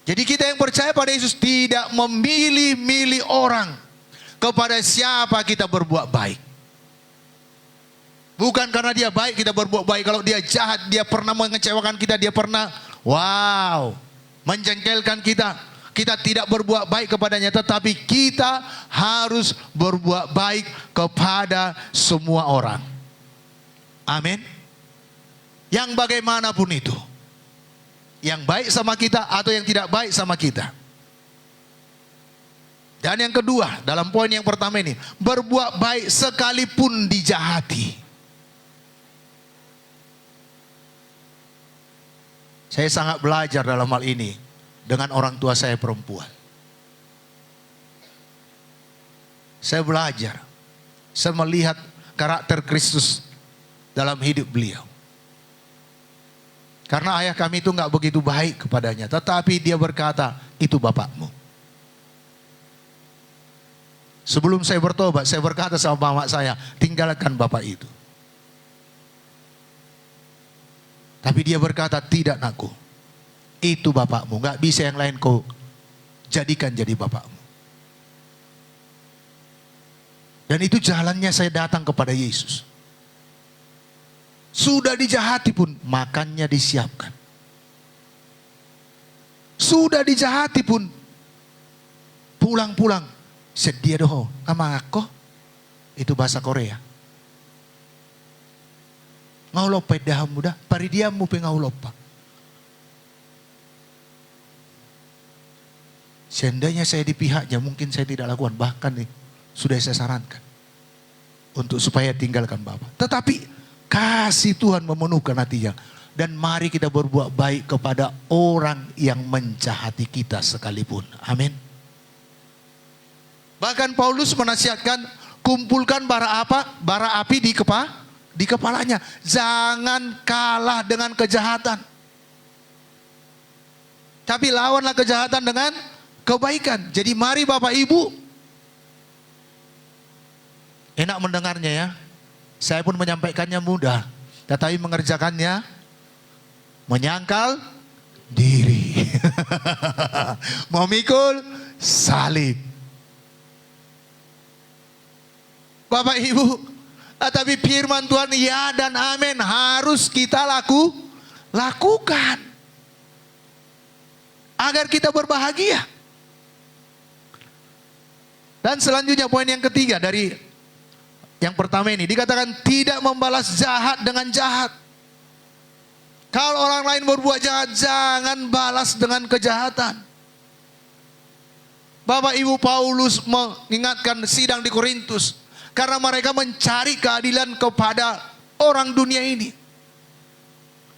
Jadi kita yang percaya pada Yesus tidak memilih-milih orang kepada siapa kita berbuat baik. Bukan karena dia baik kita berbuat baik. Kalau dia jahat, dia pernah mengecewakan kita, dia pernah, wow, menjengkelkan kita, kita tidak berbuat baik kepadanya, tetapi kita harus berbuat baik kepada semua orang. Amin. Yang bagaimanapun itu, yang baik sama kita atau yang tidak baik sama kita. Dan yang kedua, dalam poin yang pertama ini, berbuat baik sekalipun dijahati. Saya sangat belajar dalam hal ini dengan orang tua saya perempuan. Saya belajar, saya melihat karakter Kristus dalam hidup beliau. Karena ayah kami itu nggak begitu baik kepadanya, tetapi dia berkata, itu bapakmu. Sebelum saya bertobat, saya berkata sama mama saya, tinggalkan bapak itu. Tapi dia berkata, tidak nakku, itu bapakmu, nggak bisa yang lain kau jadikan jadi bapakmu. Dan itu jalannya saya datang kepada Yesus. Sudah dijahati pun makannya disiapkan. Sudah dijahati pun pulang-pulang sedia doho sama aku. Itu bahasa Korea. Ngau lopa dah muda, pari dia mu pengau lopa. Seandainya saya di pihaknya mungkin saya tidak lakukan, bahkan nih sudah saya sarankan untuk supaya tinggalkan Bapak. Tetapi kasih Tuhan memenuhkan hatinya. Dan mari kita berbuat baik kepada orang yang menjahati kita sekalipun. Amin. Bahkan Paulus menasihatkan, kumpulkan bara api di kepalanya. Jangan kalah dengan kejahatan. Tapi lawanlah kejahatan dengan kebaikan. Jadi mari Bapak Ibu. Enak mendengarnya ya. Saya pun menyampaikannya mudah, tetapi mengerjakannya menyangkal diri. Memikul salib. Bapak Ibu, tapi firman Tuhan ya dan amin harus kita lakukan. Agar kita berbahagia. Dan selanjutnya poin yang ketiga dari yang pertama ini dikatakan tidak membalas jahat dengan jahat. Kalau orang lain berbuat jahat, jangan balas dengan kejahatan. Bapak Ibu, Paulus mengingatkan sidang di Korintus karena mereka mencari keadilan kepada orang dunia ini.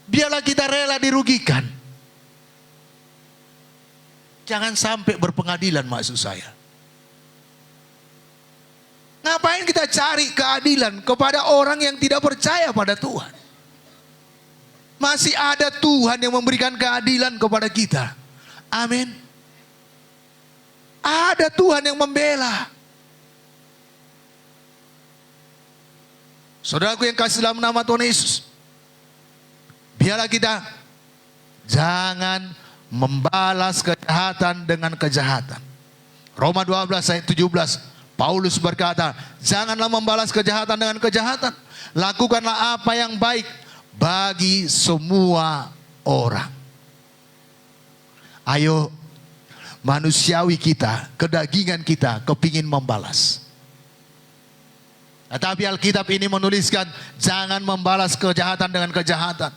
Biarlah kita rela dirugikan. Jangan sampai berpengadilan maksud saya. Ngapain kita cari keadilan kepada orang yang tidak percaya pada Tuhan? Masih ada Tuhan yang memberikan keadilan kepada kita. Amin. Ada Tuhan yang membela. Saudaraku yang kasih dalam nama Tuhan Yesus. Biarlah kita jangan membalas kejahatan dengan kejahatan. Roma 12 ayat 17. Paulus berkata, janganlah membalas kejahatan dengan kejahatan. Lakukanlah apa yang baik bagi semua orang. Ayo, manusiawi kita, kedagingan kita, kepingin membalas. Tetapi Alkitab ini menuliskan, jangan membalas kejahatan dengan kejahatan.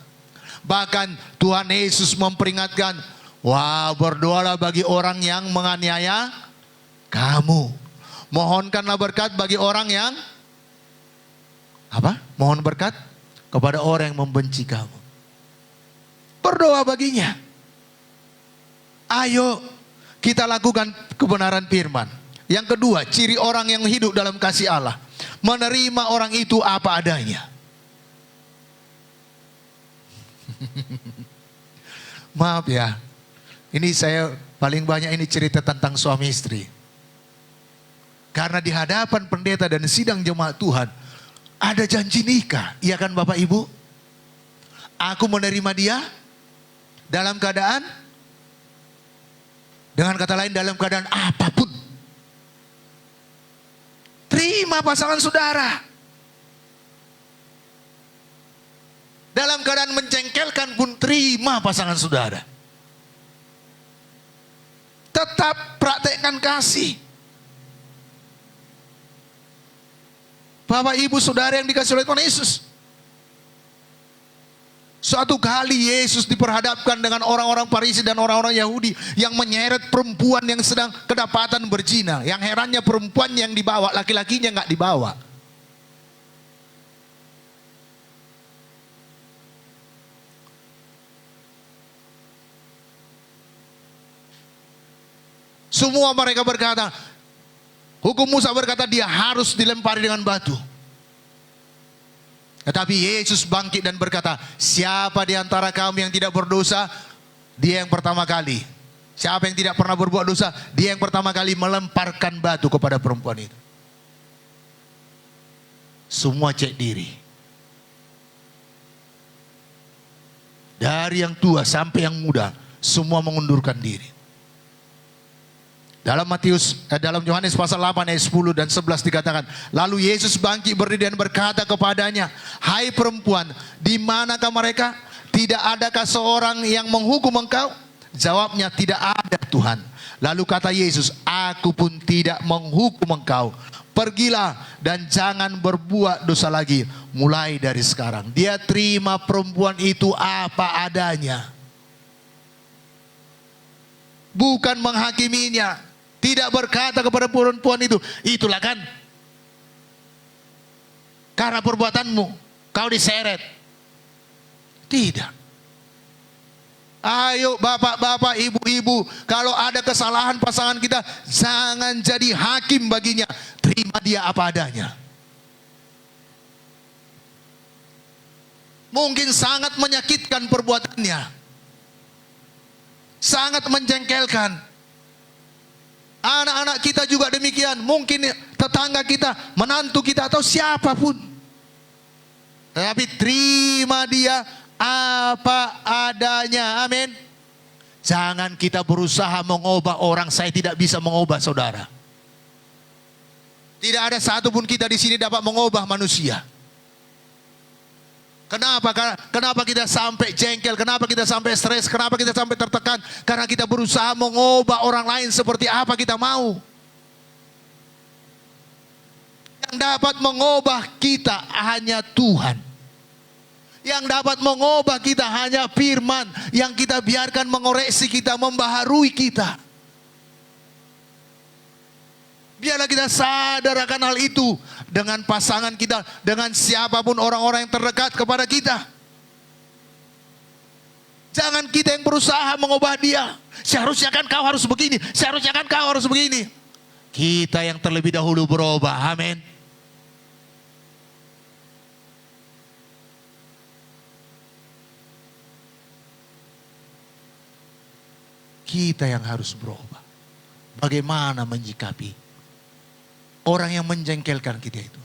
Bahkan Tuhan Yesus memperingatkan, wah, berdoalah bagi orang yang menganiaya kamu. Mohonkanlah berkat bagi orang yang mohon berkat kepada orang yang membenci kamu. Berdoa baginya. Ayo kita lakukan kebenaran firman. Yang kedua, ciri orang yang hidup dalam kasih Allah, menerima orang itu apa adanya. Maaf ya, ini saya paling banyak ini cerita tentang suami istri. Karena di hadapan pendeta dan sidang jemaat Tuhan ada janji nikah, iya kan Bapak Ibu? Aku menerima dia dalam keadaan, dengan kata lain dalam keadaan apapun. Terima pasangan saudara. Dalam keadaan menjengkelkan pun terima pasangan saudara. Tetap praktekkan kasih. Bapak, Ibu, Saudara yang dikasihi oleh Tuhan Yesus. Suatu kali Yesus diperhadapkan dengan orang-orang Farisi dan orang-orang Yahudi yang menyeret perempuan yang sedang kedapatan berzina. Yang herannya perempuan yang dibawa, laki-lakinya nggak dibawa. Semua mereka berkata, hukum Musa berkata dia harus dilempari dengan batu. Tetapi Yesus bangkit dan berkata, siapa di antara kamu yang tidak berdosa, dia yang pertama kali. Siapa yang tidak pernah berbuat dosa, dia yang pertama kali melemparkan batu kepada perempuan itu. Semua cek diri. Dari yang tua sampai yang muda, semua mengundurkan diri. Dalam Yohanes pasal 8 ayat 10 dan 11 dikatakan, lalu Yesus bangkit berdiri dan berkata kepadanya, hai perempuan, di manakah mereka? Tidak adakah seorang yang menghukum engkau? Jawabnya, tidak ada Tuhan. Lalu kata Yesus, aku pun tidak menghukum engkau. Pergilah dan jangan berbuat dosa lagi mulai dari sekarang. Dia terima perempuan itu apa adanya. Bukan menghakiminya. Tidak berkata kepada perempuan itu, itulah kan karena perbuatanmu kau diseret. Tidak. Ayo bapak-bapak, ibu-ibu, kalau ada kesalahan pasangan kita, jangan jadi hakim baginya. Terima dia apa adanya. Mungkin sangat menyakitkan perbuatannya, sangat menjengkelkan. Anak-anak kita juga demikian. Mungkin tetangga kita, menantu kita, atau siapapun. Tapi terima dia apa adanya. Amin. Jangan kita berusaha mengubah orang. Saya tidak bisa mengubah saudara. Tidak ada satupun kita di sini dapat mengubah manusia. Kenapa kita sampai jengkel? Kenapa kita sampai stres? Kenapa kita sampai tertekan? Karena kita berusaha mengubah orang lain seperti apa kita mau. Yang dapat mengubah kita hanya Tuhan. Yang dapat mengubah kita hanya firman yang kita biarkan mengoreksi kita, membaharui kita. Biarlah kita sadar akan hal itu dengan pasangan kita, dengan siapapun orang-orang yang terdekat kepada kita. Jangan kita yang berusaha mengubah dia. Seharusnya kan kau harus begini, seharusnya kan kau harus begini. Kita yang terlebih dahulu berubah. Amin. Kita yang harus berubah. Bagaimana menyikapi orang yang menjengkelkan kita itu?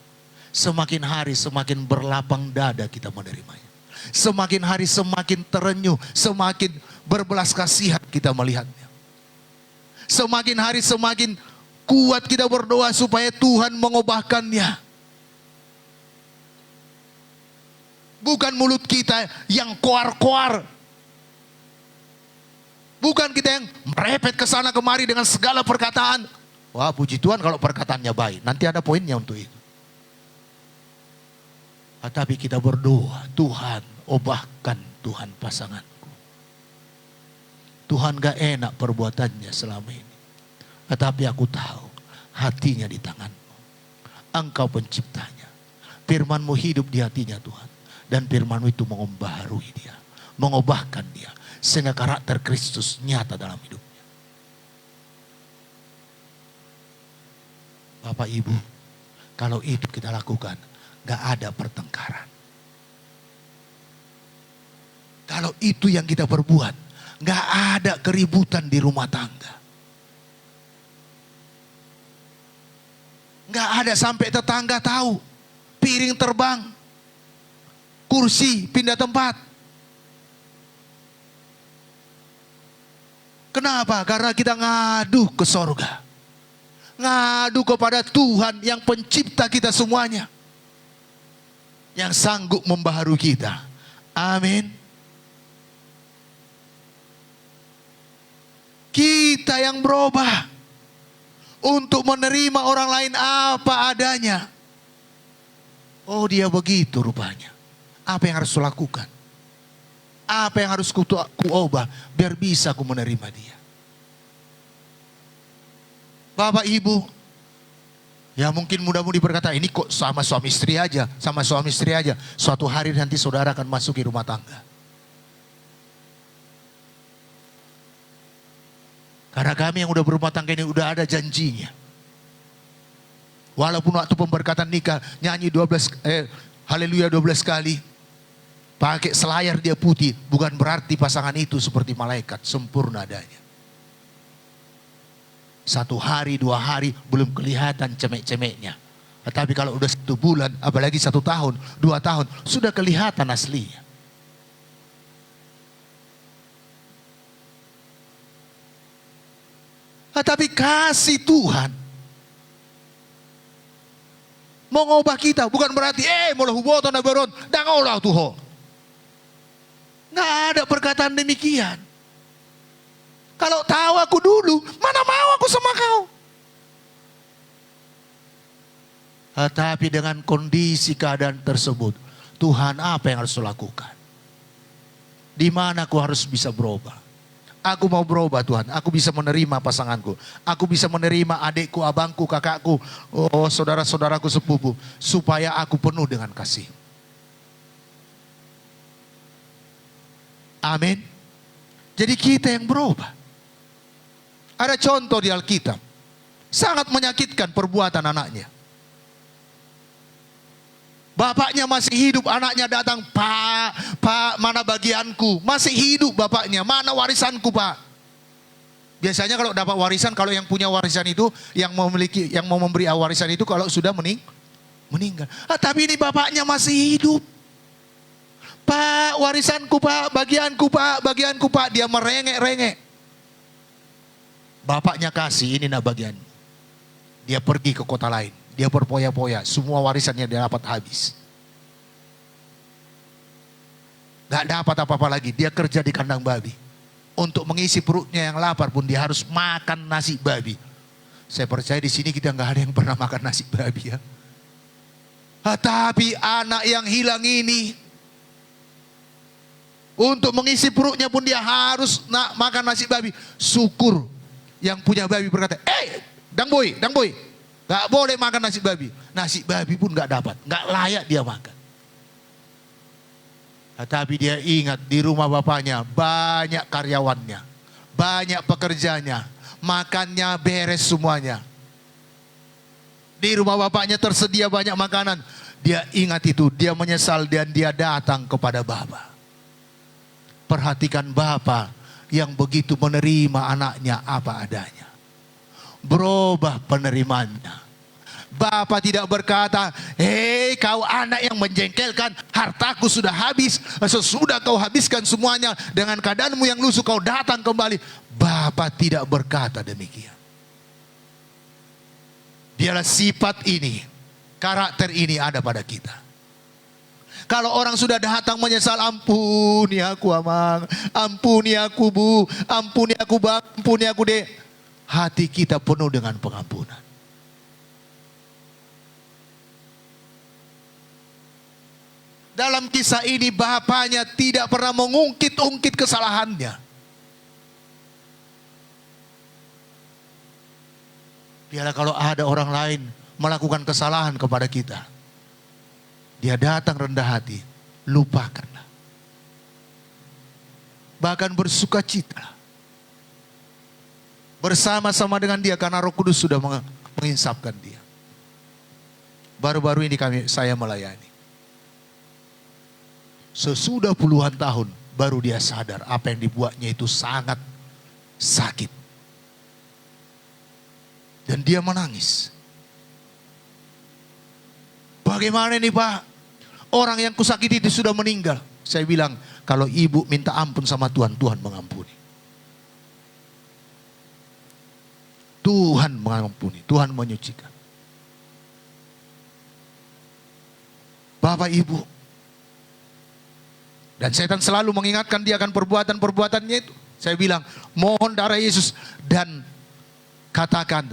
Semakin hari semakin berlapang dada kita menerimanya. Semakin hari semakin terenyuh, semakin berbelas kasihan kita melihatnya. Semakin hari semakin kuat kita berdoa supaya Tuhan mengubahkannya. Bukan mulut kita yang koar-koar. Bukan kita yang merepet ke sana kemari dengan segala perkataan. Wah, puji Tuhan kalau perkataannya baik. Nanti ada poinnya untuk itu. Tetapi kita berdoa, Tuhan ubahkan Tuhan pasanganku. Tuhan gak enak perbuatannya selama ini. Tetapi aku tahu hatinya di tangan-Mu. Engkau penciptanya. Firman-Mu hidup di hatinya Tuhan. Dan firman-Mu itu membaharui dia. Mengubahkan dia. Sehingga karakter Kristus nyata dalam hidupnya. Bapak Ibu, kalau itu kita lakukan, gak ada pertengkaran. Kalau itu yang kita perbuat, gak ada keributan di rumah tangga. Gak ada sampai tetangga tahu, piring terbang, kursi pindah tempat. Kenapa? Karena kita ngadu ke sorga. Ngadu kepada Tuhan yang pencipta kita semuanya. Yang sanggup membaharui kita. Amin. Kita yang berubah untuk menerima orang lain apa adanya. Oh, dia begitu rupanya. Apa yang harus kulakukan? Apa yang harus ku ubah biar bisa ku menerima dia? Bapak Ibu, ya mungkin mudah-mudi berkata, ini kok sama suami istri aja, sama suami istri aja. Suatu hari nanti saudara akan masuk ke rumah tangga. Karena kami yang udah berumah tangga ini udah ada janjinya. Walaupun waktu pemberkatan nikah nyanyi 12 haleluya 12 kali, pakai selayar dia putih, bukan berarti pasangan itu seperti malaikat sempurna adanya. Satu hari, 2 hari belum kelihatan cemek-cemeknya. Tetapi kalau udah 1 bulan, apalagi 1 tahun, 2 tahun, sudah kelihatan aslinya. Tetapi kasih Tuhan mau ngubah kita, bukan berarti mau hubotan na beron, dangolah tuho. Nggak ada perkataan demikian. Kalau tahu aku dulu, mana mau aku sama kau. Tetapi dengan kondisi keadaan tersebut, Tuhan apa yang harus lakukan? Di mana aku harus bisa berubah? Aku mau berubah Tuhan, aku bisa menerima pasanganku. Aku bisa menerima adikku, abangku, kakakku, saudara-saudaraku sepupu. Supaya aku penuh dengan kasih. Amin. Jadi kita yang berubah. Ada contoh di Alkitab. Sangat menyakitkan perbuatan anaknya. Bapaknya masih hidup, anaknya datang, Pak, mana bagianku? Masih hidup bapaknya, mana warisanku Pak? Biasanya kalau dapat warisan, kalau yang punya warisan itu, yang mau memberi warisan itu kalau sudah meninggal. Tapi ini bapaknya masih hidup. Pak, warisanku Pak, bagianku Pak, bagianku Pak. Dia merengek-rengek. Bapaknya kasih, ini nak bagian. Dia pergi ke kota lain. Dia berpoya-poya, semua warisannya dia dapat habis. Gak dapat apa-apa lagi, dia kerja di kandang babi. Untuk mengisi perutnya yang lapar pun dia harus makan nasi babi. Saya percaya di sini kita gak ada yang pernah makan nasi babi ya. Tapi anak yang hilang ini, untuk mengisi perutnya pun dia harus makan nasi babi. Syukur yang punya babi berkata, dang boy. Gak boleh makan nasi babi. Nasi babi pun gak dapat. Gak layak dia makan. Tapi dia ingat di rumah bapaknya banyak karyawannya. Banyak pekerjanya. Makannya beres semuanya. Di rumah bapaknya tersedia banyak makanan. Dia ingat itu. Dia menyesal dan dia datang kepada Bapa. Perhatikan Bapa yang begitu menerima anaknya apa adanya. Berubah penerimaannya. Bapa tidak berkata, kau anak yang menjengkelkan, hartaku sudah habis, sesudah kau habiskan semuanya, dengan keadaanmu yang lusuh kau datang kembali. Bapa tidak berkata demikian. Biarlah sifat ini, karakter ini ada pada kita. Kalau orang sudah datang menyesal, ampuni aku Amang, ampuni aku Bu, ampuni aku Bang, ampuni aku Dek. Hati kita penuh dengan pengampunan. Dalam kisah ini bapaknya tidak pernah mengungkit-ungkit kesalahannya. Biarlah kalau ada orang lain melakukan kesalahan kepada kita, dia datang rendah hati, lupakanlah. Bahkan bersukacita. Bersama-sama dengan dia karena Roh Kudus sudah menginsapkan dia. Baru-baru ini saya melayani. Sesudah puluhan tahun baru dia sadar apa yang dibuatnya itu sangat sakit. Dan dia menangis. Bagaimana ini Pak? Orang yang kusakiti itu sudah meninggal. Saya bilang, kalau ibu minta ampun sama Tuhan, Tuhan mengampuni. Tuhan mengampuni, Tuhan menyucikan. Bapak Ibu. Dan setan selalu mengingatkan dia akan perbuatan-perbuatannya itu. Saya bilang, mohon darah Yesus dan katakan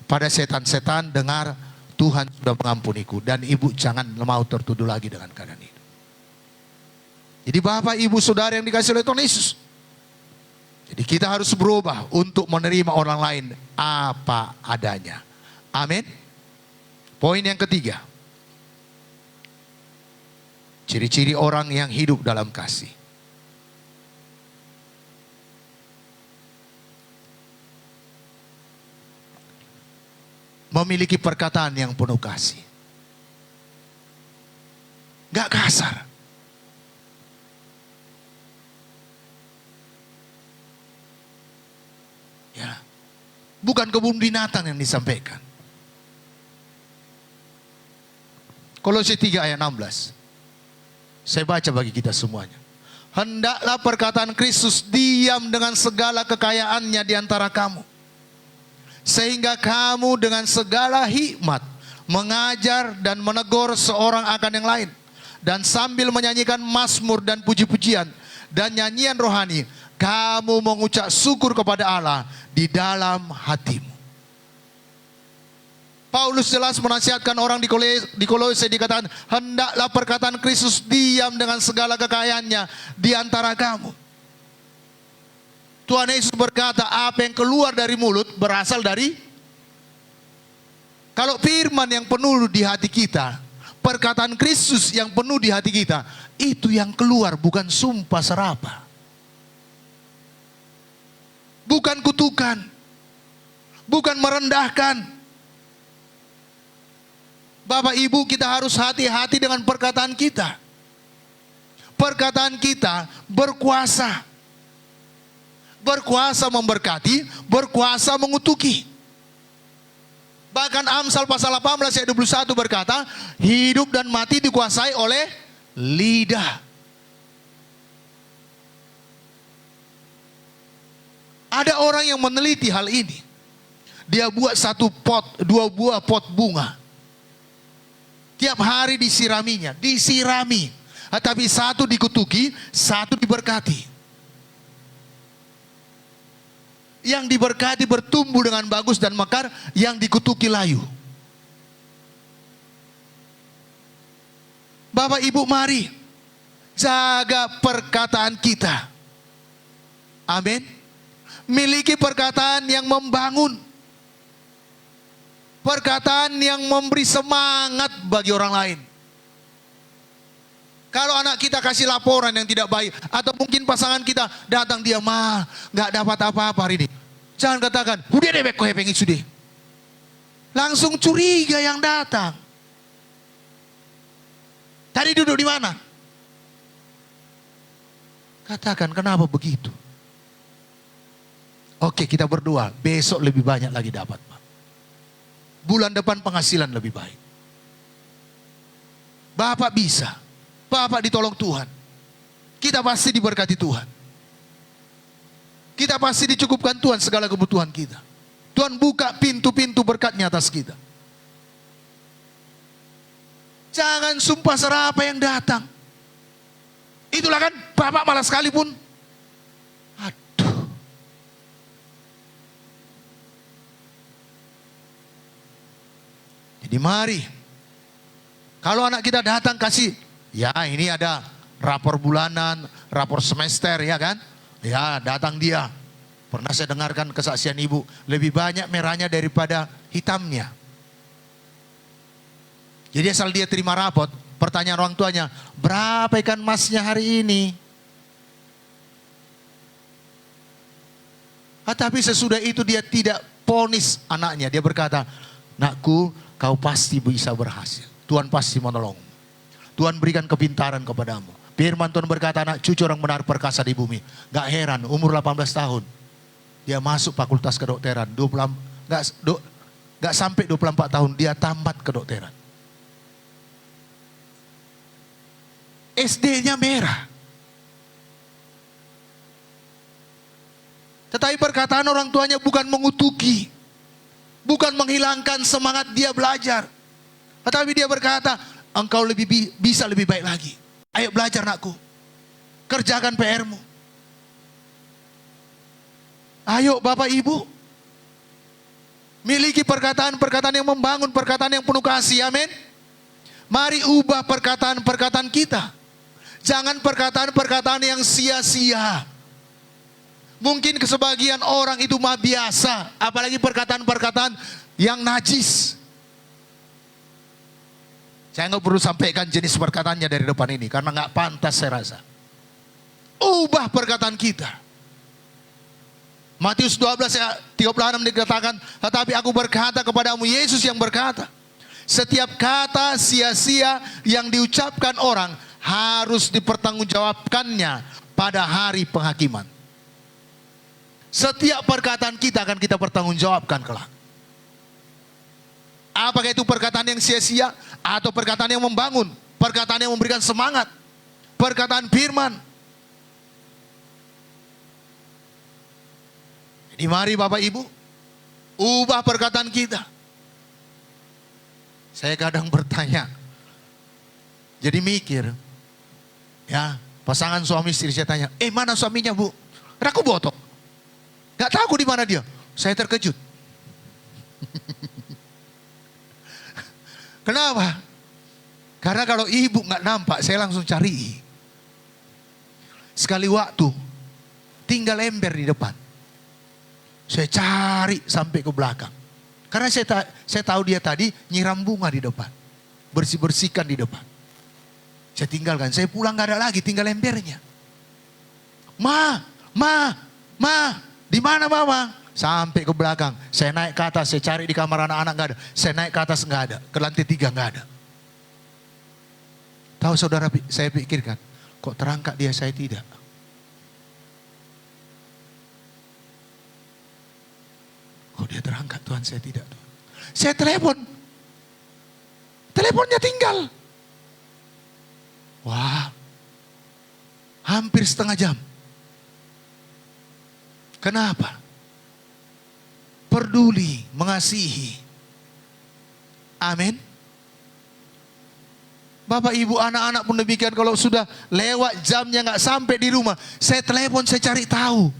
pada setan-setan, dengar, Tuhan sudah mengampuniku. Dan ibu jangan mau tertuduh lagi dengan keadaan itu. Jadi Bapak, Ibu, Saudara yang dikasih oleh Tuhan Yesus. Jadi kita harus berubah untuk menerima orang lain apa adanya. Amin. Poin yang ketiga. Ciri-ciri orang yang hidup dalam kasih. Memiliki perkataan yang penuh kasih. Gak kasar. Ya. Bukan kebun binatang yang disampaikan. Kolose 3 ayat 16. Saya baca bagi kita semuanya. Hendaklah perkataan Kristus diam dengan segala kekayaannya di antara kamu. Sehingga kamu dengan segala hikmat mengajar dan menegur seorang akan yang lain. Dan sambil menyanyikan mazmur dan puji-pujian dan nyanyian rohani, kamu mengucap syukur kepada Allah di dalam hatimu. Paulus jelas menasihatkan orang di Kolose dikatakan, hendaklah perkataan Kristus diam dengan segala kekayaannya di antara kamu. Tuhan Yesus berkata, apa yang keluar dari mulut berasal dari, kalau firman yang penuh di hati kita, perkataan Kristus yang penuh di hati kita, itu yang keluar, bukan sumpah serapah, bukan kutukan, bukan merendahkan. Bapak Ibu, kita harus hati-hati dengan perkataan kita. Perkataan kita berkuasa. Berkuasa memberkati, berkuasa mengutuki. Bahkan Amsal pasal 18 ayat 21 berkata, hidup dan mati dikuasai oleh lidah. Ada orang yang meneliti hal ini. Dia buat 2 buah pot bunga. Tiap hari disiraminya, disirami. Tapi satu dikutuki, satu diberkati. Yang diberkati bertumbuh dengan bagus dan mekar, yang dikutuki layu. Bapak Ibu, mari jaga perkataan kita. Amin. Miliki perkataan yang membangun. Perkataan yang memberi semangat bagi orang lain. Kalau anak kita kasih laporan yang tidak baik, atau mungkin pasangan kita datang, dia mah nggak dapat apa-apa hari ini, jangan katakan, udah deh beko pengen sudah. Langsung curiga yang datang. Tadi duduk di mana? Katakan, kenapa begitu? Oke, kita berdoa, besok lebih banyak lagi dapat, Pak. Bulan depan penghasilan lebih baik. Bapak bisa. Bapak ditolong Tuhan. Kita pasti diberkati Tuhan. Kita pasti dicukupkan Tuhan segala kebutuhan kita. Tuhan buka pintu-pintu berkatnya atas kita. Jangan sumpah serapah yang datang. Itulah kan Bapak malah sekalipun. Aduh. Jadi mari. Kalau anak kita datang kasih, ya ini ada rapor bulanan, rapor semester, ya kan? Ya datang dia. Pernah saya dengarkan kesaksian ibu, lebih banyak merahnya daripada hitamnya. Jadi asal dia terima rapot, pertanyaan orang tuanya, berapa ikan masnya hari ini? Tapi sesudah itu dia tidak ponis anaknya. Dia berkata, nakku, kau pasti bisa berhasil. Tuhan pasti menolong. Tuhan berikan kepintaran kepadamu. Firman Tuhan berkata, anak cucu orang benar perkasa di bumi. Gak heran, umur 18 tahun. Dia masuk fakultas kedokteran. Gak sampai 24 tahun, dia tamat kedokteran. SD-nya merah. Tetapi perkataan orang tuanya bukan mengutuki. Bukan menghilangkan semangat dia belajar. Tetapi dia berkata, engkau bisa lebih baik lagi. Ayo belajar nakku. Kerjakan PR-mu. Ayo Bapak Ibu, miliki perkataan-perkataan yang membangun, perkataan yang penuh kasih, amin. Mari ubah perkataan-perkataan kita. Jangan perkataan-perkataan yang sia-sia. Mungkin kesebagian orang itu mah biasa, apalagi perkataan-perkataan yang najis. Saya nggak perlu sampaikan jenis perkataannya dari depan ini, karena nggak pantas saya rasa. Ubah perkataan kita. Matius 12 ayat 36 dikatakan, tetapi aku berkata kepadamu, Yesus yang berkata, setiap kata sia-sia yang diucapkan orang harus dipertanggungjawabkannya pada hari penghakiman. Setiap perkataan kita akan kita pertanggungjawabkan kelak. Apakah itu perkataan yang sia-sia atau perkataan yang membangun, perkataan yang memberikan semangat, perkataan firman. Jadi mari Bapak Ibu, ubah perkataan kita. Saya kadang bertanya, jadi mikir, ya pasangan suami istri saya tanya, mana suaminya Bu? Aku botok, gak tahu di mana dia. Saya terkejut. Kenapa? Karena kalau ibu nggak nampak, saya langsung cari. Sekali waktu, tinggal ember di depan. Saya cari sampai ke belakang. Karena saya tahu dia tadi nyiram bunga di depan. Bersih-bersihkan di depan. Saya tinggalkan, saya pulang nggak ada lagi, tinggal embernya. Ma, di mana Mama? Sampai ke belakang, saya naik ke atas, saya cari di kamar anak-anak nggak ada. Saya naik ke atas nggak ada, ke lantai 3 nggak ada. Tahu saudara, saya pikirkan, kok terangkat dia, saya tidak. Kok dia terangkat Tuhan, saya tidak Tuhan. Saya telepon, teleponnya tinggal. Wah, hampir setengah jam. Kenapa? Peduli, mengasihi. Amin. Bapak Ibu, anak-anak pun demikian. Kalau sudah lewat jamnya nggak sampai di rumah, saya telepon, saya cari tahu.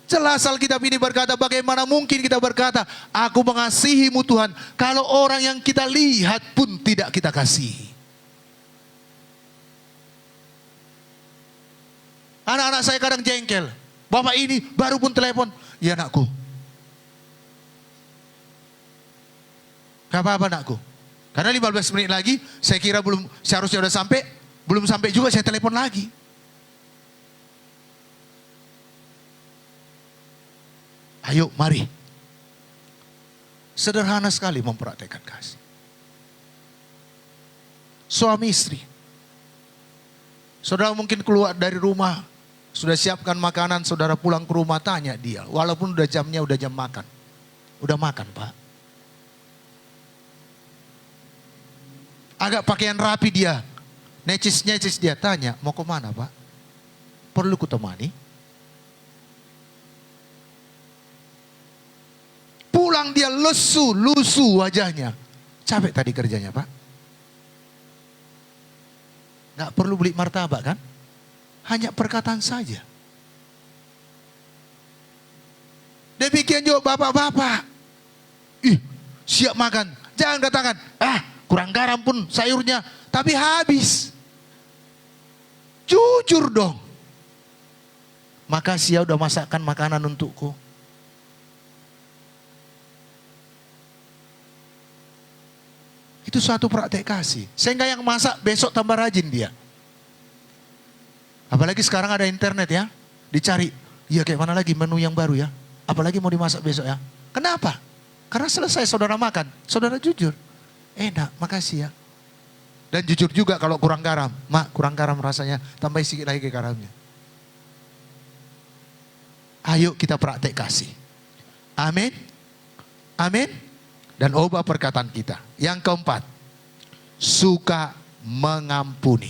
Jelas Alkitab ini berkata, bagaimana mungkin kita berkata, aku mengasihimu Tuhan, kalau orang yang kita lihat pun tidak kita kasihi. Anak-anak saya kadang jengkel. Bapak ini baru pun telepon. Ya anakku. Gak apa-apa anakku. Karena 15 menit lagi, saya kira belum, seharusnya udah sampai. Belum sampai juga, saya telepon lagi. Ayo mari. Sederhana sekali mempraktekkan kasih. Suami istri. Saudara mungkin keluar dari rumah, sudah siapkan makanan, saudara pulang ke rumah tanya dia. Walaupun udah jamnya, udah jam makan. Udah makan Pak? Agak pakaian rapi dia. Necis-necis dia, tanya, mau kemana Pak? Perlu kutemani? Pulang dia lusuh wajahnya. Capek tadi kerjanya Pak. Gak perlu beli martabak kan? Hanya perkataan saja. Demikian juga bapak-bapak. Siap makan. Jangan katakan, kurang garam pun sayurnya. Tapi habis. Jujur dong. Makasih ya udah masakkan makanan untukku. Itu suatu praktek kasih. Sehingga yang masak besok tambah rajin dia. Apalagi sekarang ada internet ya. Dicari. Ya kayak mana lagi menu yang baru ya. Apalagi mau dimasak besok ya. Kenapa? Karena selesai saudara makan. Saudara jujur. Enak, makasih ya. Dan jujur juga kalau kurang garam. Mak, kurang garam rasanya. Tambah sedikit lagi ke garamnya. Ayo kita praktek kasih. Amin. Amin. Dan ubah perkataan kita. Yang keempat, suka mengampuni.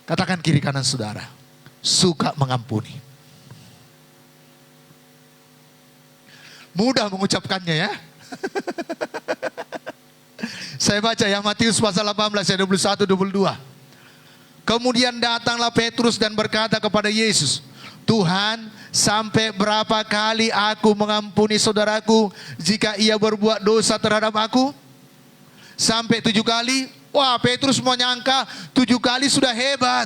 Katakan kiri kanan saudara, suka mengampuni. Mudah mengucapkannya ya. Saya baca ya Matius pasal 18 ayat 21-22. Kemudian datanglah Petrus dan berkata kepada Yesus, Tuhan, sampai berapa kali aku mengampuni saudaraku jika ia berbuat dosa terhadap aku? Sampai 7 kali? Wah, Petrus menyangka 7 kali sudah hebat.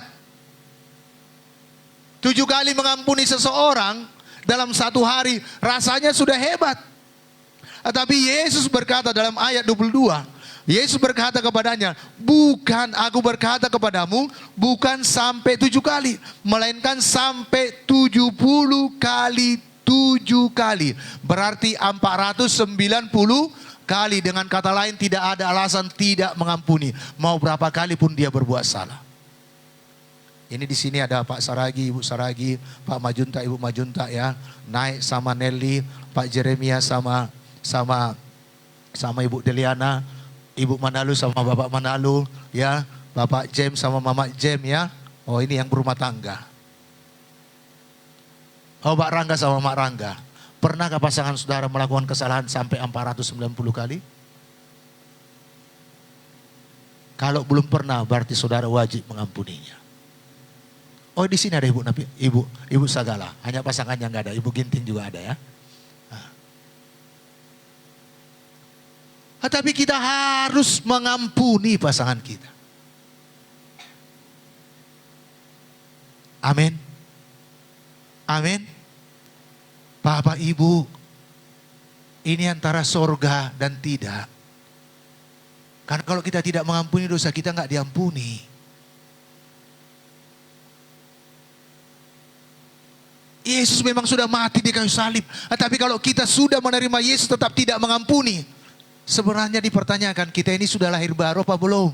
7 kali mengampuni seseorang dalam 1 hari rasanya sudah hebat. Tetapi Yesus berkata dalam ayat 22, Yesus berkata kepadanya, bukan, aku berkata kepadamu, bukan sampai 7 kali, melainkan sampai 70 kali 7 kali. Berarti 490 kali. Dengan kata lain, tidak ada alasan tidak mengampuni. Mau berapa kali pun dia berbuat salah. Ini di sini ada Pak Saragi, Ibu Saragi, Pak Majunta, Ibu Majunta ya. Naik sama Nelly, Pak Jeremia sama Ibu Deliana, Ibu Manalu sama Bapak Manalu, ya, Bapak Jem sama Mama Jem ya. Oh, ini yang berumah tangga. Oh, Pak Rangga sama Mak Rangga. Pernahkah pasangan saudara melakukan kesalahan sampai 490 kali? Kalau belum pernah, berarti saudara wajib mengampuninya. Oh, di sini ada Ibu Sagala. Hanya pasangannya nggak ada. Ibu Ginting juga ada ya. Tapi kita harus mengampuni pasangan kita. Amin. Amin. Bapak Ibu, ini antara sorga dan tidak. Karena kalau kita tidak mengampuni dosa, kita nggak diampuni. Yesus memang sudah mati di kayu salib. Tapi kalau kita sudah menerima Yesus tetap tidak mengampuni. Sebenarnya dipertanyakan, kita ini sudah lahir baru apa belum?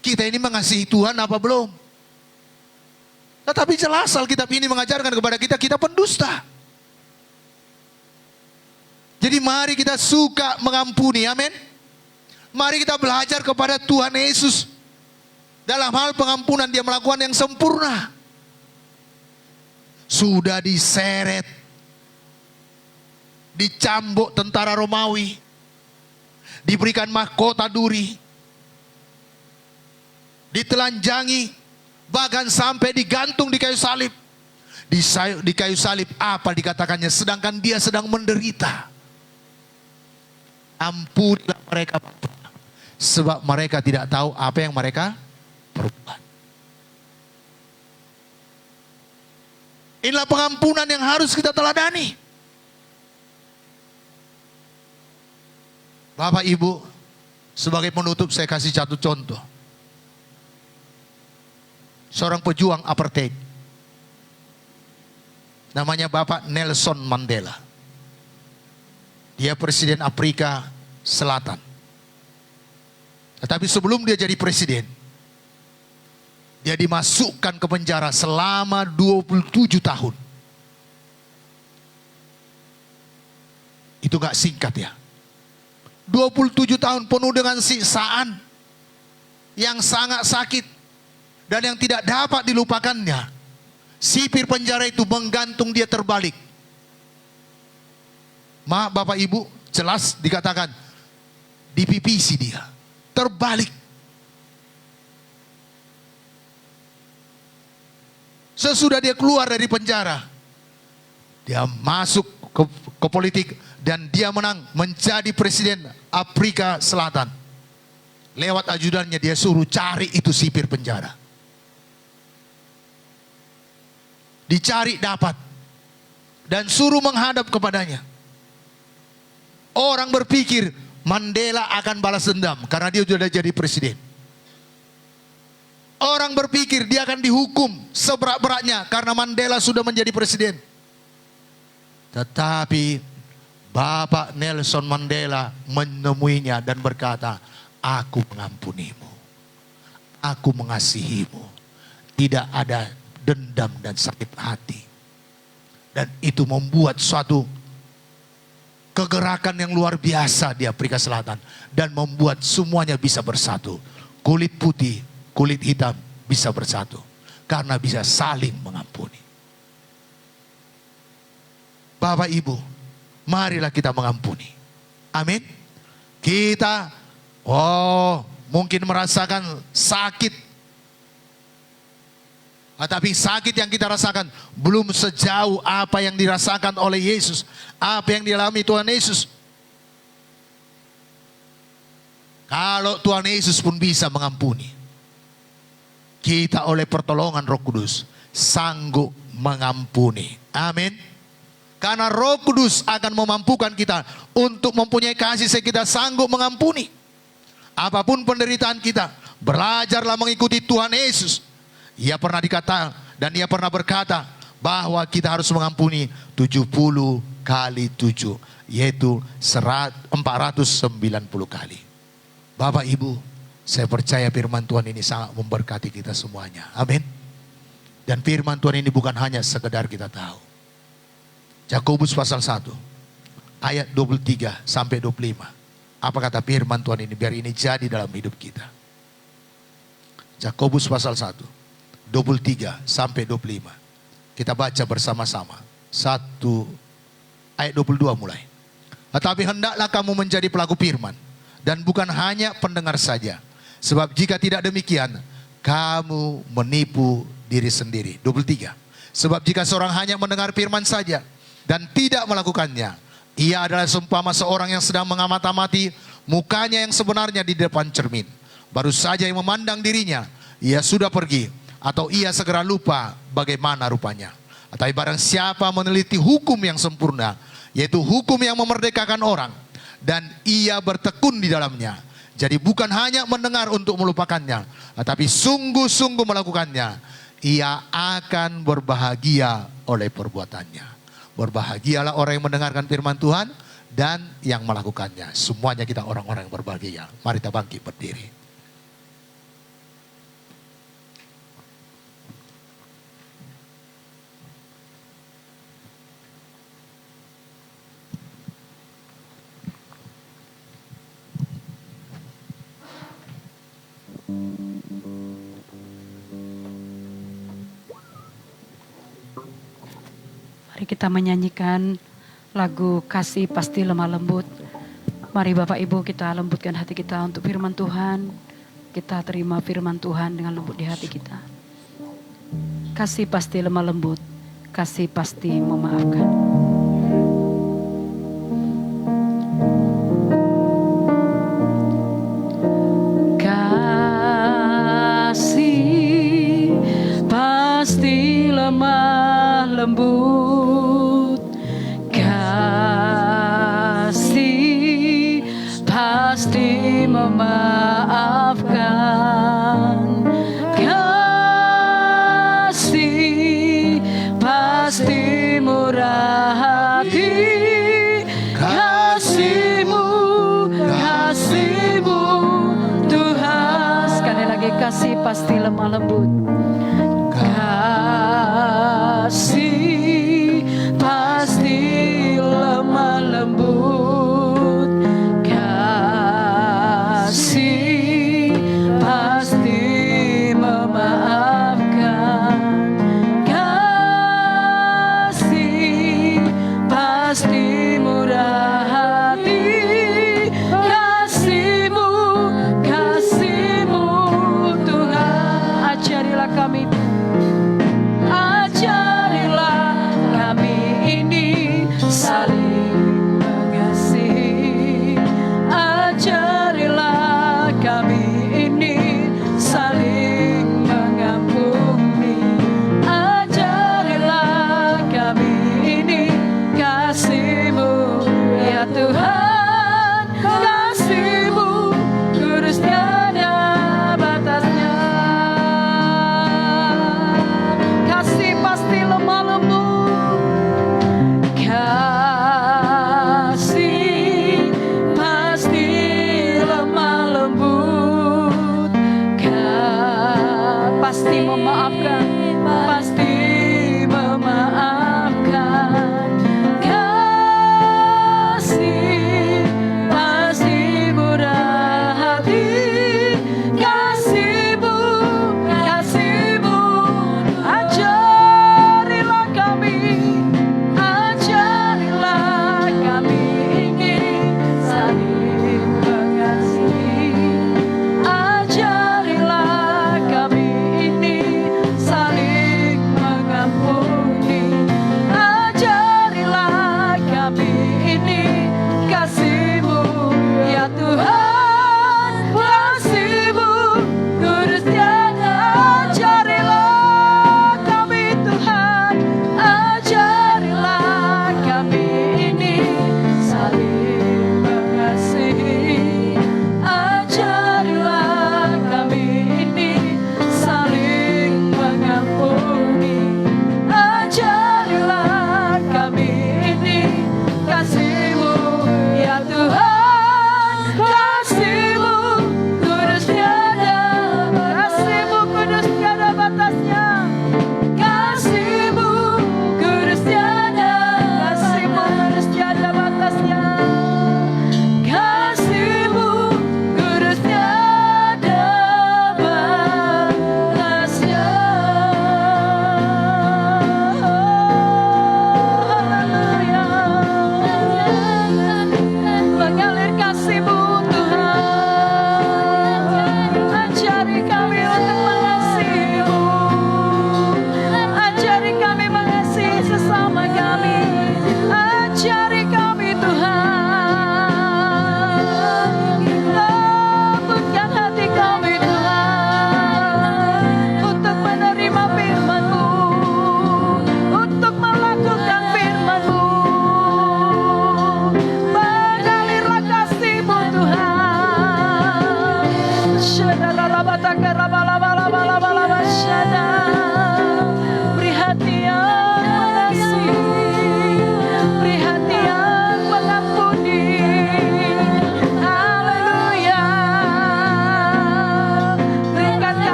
Kita ini mengasihi Tuhan apa belum? Tetapi jelas Alkitab ini mengajarkan kepada kita, kita pendusta. Jadi mari kita suka mengampuni, amin. Mari kita belajar kepada Tuhan Yesus. Dalam hal pengampunan dia melakukan yang sempurna. Sudah diseret, dicambuk tentara Romawi, diberikan mahkota duri, ditelanjangi, bahkan sampai digantung di kayu salib. Di kayu salib apa dikatakannya? Sedangkan dia sedang menderita. Ampunilah mereka, sebab mereka tidak tahu apa yang mereka perbuat. Inilah pengampunan yang harus kita teladani. Bapak Ibu, sebagai penutup saya kasih satu contoh. Seorang pejuang apartheid. Namanya Bapak Nelson Mandela. Dia presiden Afrika Selatan. Tetapi sebelum dia jadi presiden, dia dimasukkan ke penjara selama 27 tahun. Itu gak singkat ya. 27 tahun penuh dengan siksaan yang sangat sakit dan yang tidak dapat dilupakannya. Sipir penjara itu menggantung dia terbalik. Maaf Bapak Ibu, jelas dikatakan dipipisi dia, terbalik. Sesudah dia keluar dari penjara, dia masuk ke politik dan dia menang menjadi presiden Afrika Selatan. Lewat ajudannya dia suruh cari itu sipir penjara. Dicari dapat dan suruh menghadap kepadanya. Orang berpikir Mandela akan balas dendam karena dia sudah jadi presiden. Orang berpikir dia akan dihukum seberat-beratnya karena Mandela sudah menjadi presiden. Tetapi Bapak Nelson Mandela menemuinya dan berkata, aku mengampunimu, aku mengasihimu, tidak ada dendam dan sakit hati. Dan itu membuat suatu kegerakan yang luar biasa di Afrika Selatan dan membuat semuanya bisa bersatu. Kulit putih, kulit hitam bisa bersatu karena bisa saling mengampuni. Bapak Ibu, marilah kita mengampuni. Amin. Kita Oh, mungkin merasakan sakit. Tapi sakit yang kita rasakan belum sejauh apa yang dirasakan oleh Yesus. Apa yang dialami Tuhan Yesus. Kalau Tuhan Yesus pun bisa mengampuni, kita oleh pertolongan Roh Kudus sanggup mengampuni. Amin. Karena Roh Kudus akan memampukan kita untuk mempunyai kasih sehingga kita sanggup mengampuni. Apapun penderitaan kita, belajarlah mengikuti Tuhan Yesus. Ia pernah dikata dan ia pernah berkata bahwa kita harus mengampuni 70 kali 7, yaitu 490 kali. Bapak Ibu, saya percaya firman Tuhan ini sangat memberkati kita semuanya. Amin. Dan firman Tuhan ini bukan hanya sekedar kita tahu. Yakobus pasal 1 ayat 23 sampai 25. Apa kata firman Tuhan ini, biar ini jadi dalam hidup kita. Yakobus pasal 1 23 sampai 25. Kita baca bersama-sama. 1 ayat 22 mulai. Tetapi hendaklah kamu menjadi pelaku firman dan bukan hanya pendengar saja. Sebab jika tidak demikian, kamu menipu diri sendiri. 23. Sebab jika seorang hanya mendengar firman saja dan tidak melakukannya, ia adalah seumpama seorang yang sedang mengamati mukanya yang sebenarnya di depan cermin. Baru saja yang memandang dirinya, ia sudah pergi, atau ia segera lupa bagaimana rupanya. Tapi barang siapa meneliti hukum yang sempurna, yaitu hukum yang memerdekakan orang, dan ia bertekun di dalamnya. Jadi bukan hanya mendengar untuk melupakannya, tetapi sungguh-sungguh melakukannya, ia akan berbahagia oleh perbuatannya. Berbahagialah orang yang mendengarkan firman Tuhan dan yang melakukannya. Semuanya kita orang-orang yang berbahagia. Mari kita bangkit berdiri. Mari kita menyanyikan lagu Kasih Pasti Lemah Lembut. Mari Bapak Ibu kita lembutkan hati kita untuk firman Tuhan. Kita terima firman Tuhan dengan lembut di hati kita. Kasih pasti lemah lembut, kasih pasti memaafkan. Kasih pasti lemah lembut. Pasti memaafkan. Kasih pasti murah hati. Kasih-Mu Tuhan. Sekali lagi, kasih pasti lemah lembut. Kasih pasti lemah lembut.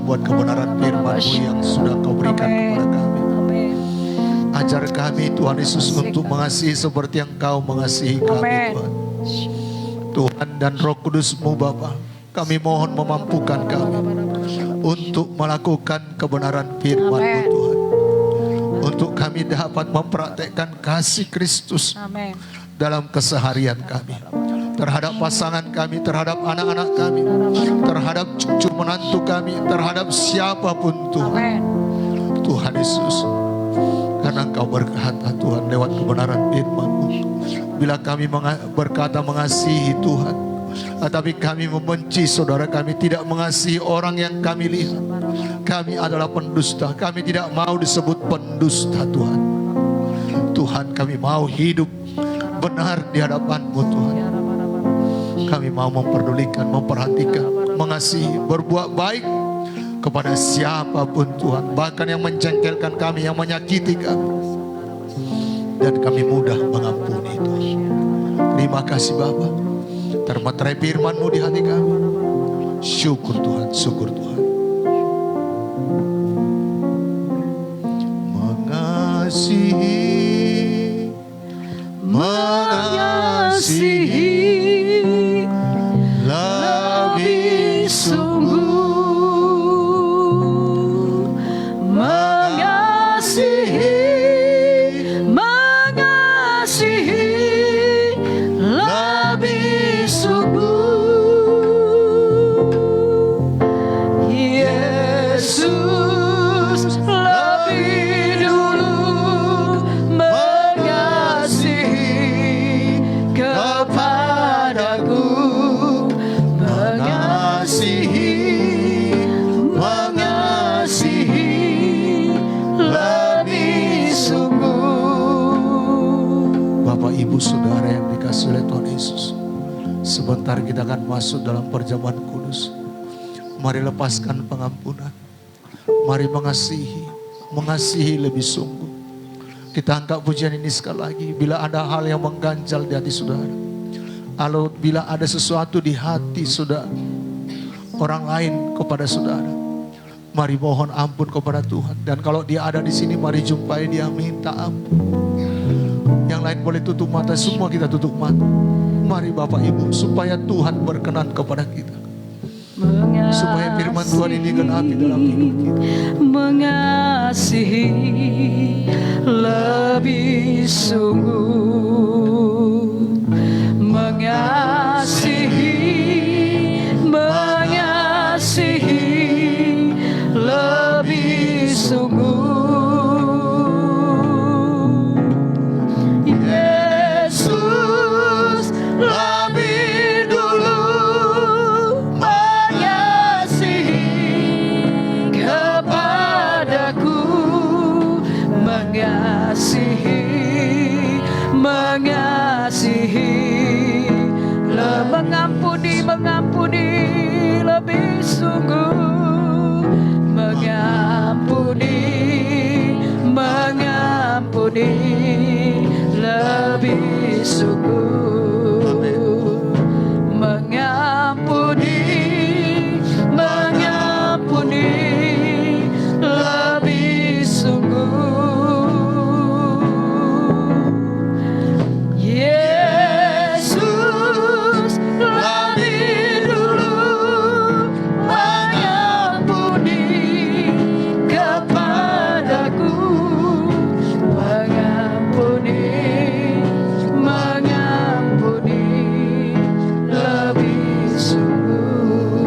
buat kebenaran firman-Mu yang sudah Kau berikan kepada kami. Amin. Ajar kami Tuhan Yesus untuk mengasihi seperti yang Kau mengasihi kami Amin. Tuhan. Tuhan dan Roh Kudus-Mu Bapa, kami mohon memampukan kami untuk melakukan kebenaran firman-Mu Amin. Tuhan. Untuk kami dapat mempraktekkan kasih Kristus Amin. dalam keseharian kami. Terhadap pasangan kami, terhadap anak-anak kami, terhadap cucu menantu kami, terhadap siapapun Tuhan. Amin. Tuhan Yesus, karena Engkau berkata Tuhan lewat kebenaran firman-Mu, bila kami berkata mengasihi Tuhan, tetapi kami membenci saudara kami, tidak mengasihi orang yang kami lihat, kami adalah pendusta. Kami tidak mau disebut pendusta Tuhan. Tuhan, kami mau hidup benar di hadapan-Mu Tuhan. Kami mau memperdulikan, memperhatikan, mengasihi, berbuat baik kepada siapapun Tuhan, bahkan yang mencengkelkan kami, yang menyakiti kami, dan kami mudah mengampuni Tuhan. Terima kasih Bapa, termeterai firman-Mu di hati kami. Syukur Tuhan, syukur Tuhan. Mengasihi, mengasihi lebih sungguh, mengasihi, mengasihi lebih sungguh. Yesus lebih dulu mengasihi kepadaku, mengasihi lebih sungguh. Bapak Ibu Saudara yang dikasihi oleh Tuhan Yesus, sebentar kita akan masuk dalam perjamuan kudus. Mari lepaskan pengampunan, mari mengasihi lebih sungguh. Kita angkat pujian ini sekali lagi. Bila ada hal yang mengganjal di hati saudara, bila ada sesuatu di hati saudara, orang lain kepada saudara, mari mohon ampun kepada Tuhan. Dan kalau dia ada di sini, mari jumpai dia, minta ampun. Yang lain boleh tutup mata, semua kita tutup mata. Mari Bapak Ibu, supaya Tuhan berkenan kepada kita, supaya firman Tuhan ini genapi dalam hidup kita. Mengasihi lebih sungguh, mengasihi, mengasihi lebih sungguh. Yesus lebih dulu mengasihi kepadaku, mengasihi, mengasihi, mengampuni, mengampuni lebih sungguh, mengampuni, mengampuni lebih sungguh, mengampuni, mengampuni lebih sungguh. Yesus lebih dulu mengampuni kepadaku, mengampuni, mengampuni lebih sungguh.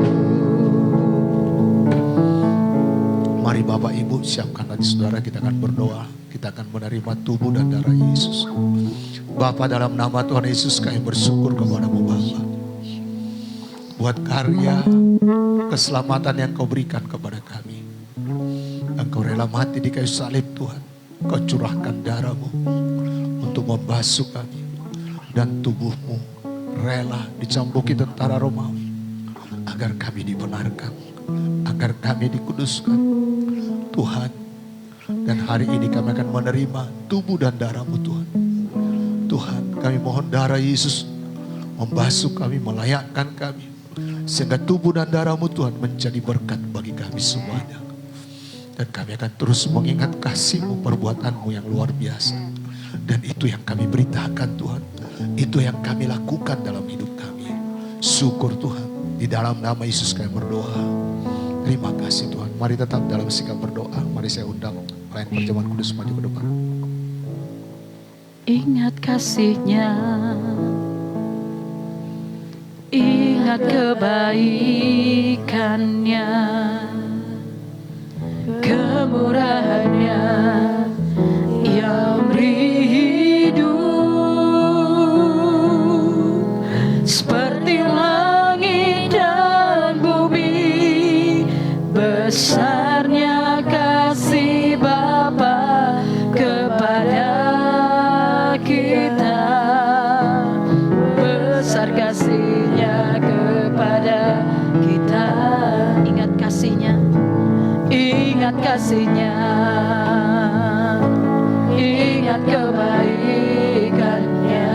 Mari Bapak Ibu siapkan hati saudara, kita akan berdoa. Kita akan menerima tubuh dan darah Yesus. Bapa, dalam nama Tuhan Yesus kami bersyukur kepada-Mu Bapa, buat karya keselamatan yang Kau berikan kepada kami. Engkau rela mati di kayu salib Tuhan. Kau curahkan darah-Mu untuk membasuh kami. Dan tubuh-Mu rela dicambuki tentara Romawi, agar kami dibenarkan, agar kami dikuduskan Tuhan. Dan hari ini kami akan menerima tubuh dan darah-Mu Tuhan. Tuhan, kami mohon darah Yesus membasuh kami, melayakkan kami, Sehingga tubuh dan darah-Mu Tuhan menjadi berkat bagi kami semuanya. Dan kami akan terus mengingat kasih-Mu, perbuatan-Mu yang luar biasa. Dan itu yang kami beritakan Tuhan. Itu yang kami lakukan dalam hidup kami. Syukur Tuhan. Di dalam nama Yesus kami berdoa. Terima kasih Tuhan. Mari tetap dalam sikap berdoa. Mari saya undang pelayan perjamuan kudus maju ke depan. Ingat kasih-Nya, ingat kebaikan-Nya, kemurahan-Nya yang beri hidup seperti langit dan bumi. Besarnya kasih Bapa kepada kita, besar kasih-Nya kepada kita. Ingat kasih-Nya, ingat kasih-Nya, ingat kebaikan-Nya,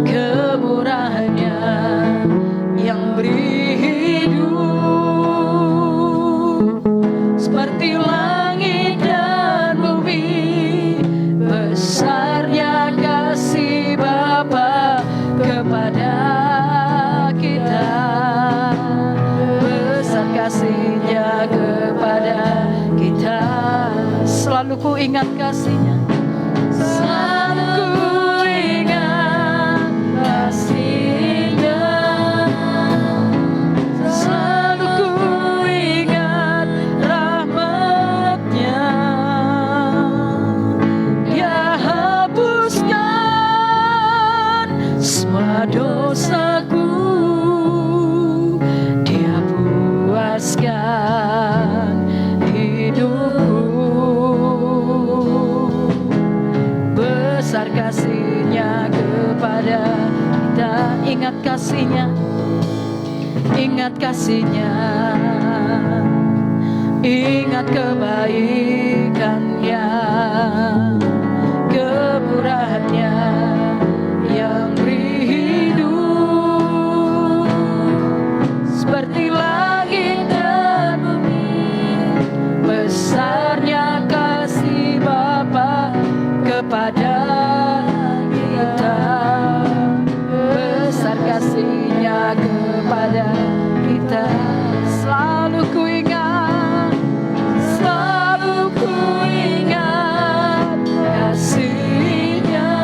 kemurahan-Nya yang beri hidup seperti langit dan bumi. Besarnya kasih Bapa kepada kita, besar kasih-Nya kepada kita. Selalu ku ingat kasih-Nya, selalu ku ingat kasih-Nya, selalu ku ingat rahmat-Nya. Dia hapuskan semua dosaku, Dia puaskan hidupku. Besar kasih-Nya kepada kita. Ingat kasih-Nya, ingat kasih-Nya, ingat kebaikan-Nya, kemurahan-Nya yang beri hidup seperti langit dan bumi. Besarnya kasih Bapa kepada kita, besar kasih-Nya kepada kita. Selalu ku ingat, selalu ku ingat kasih-Nya,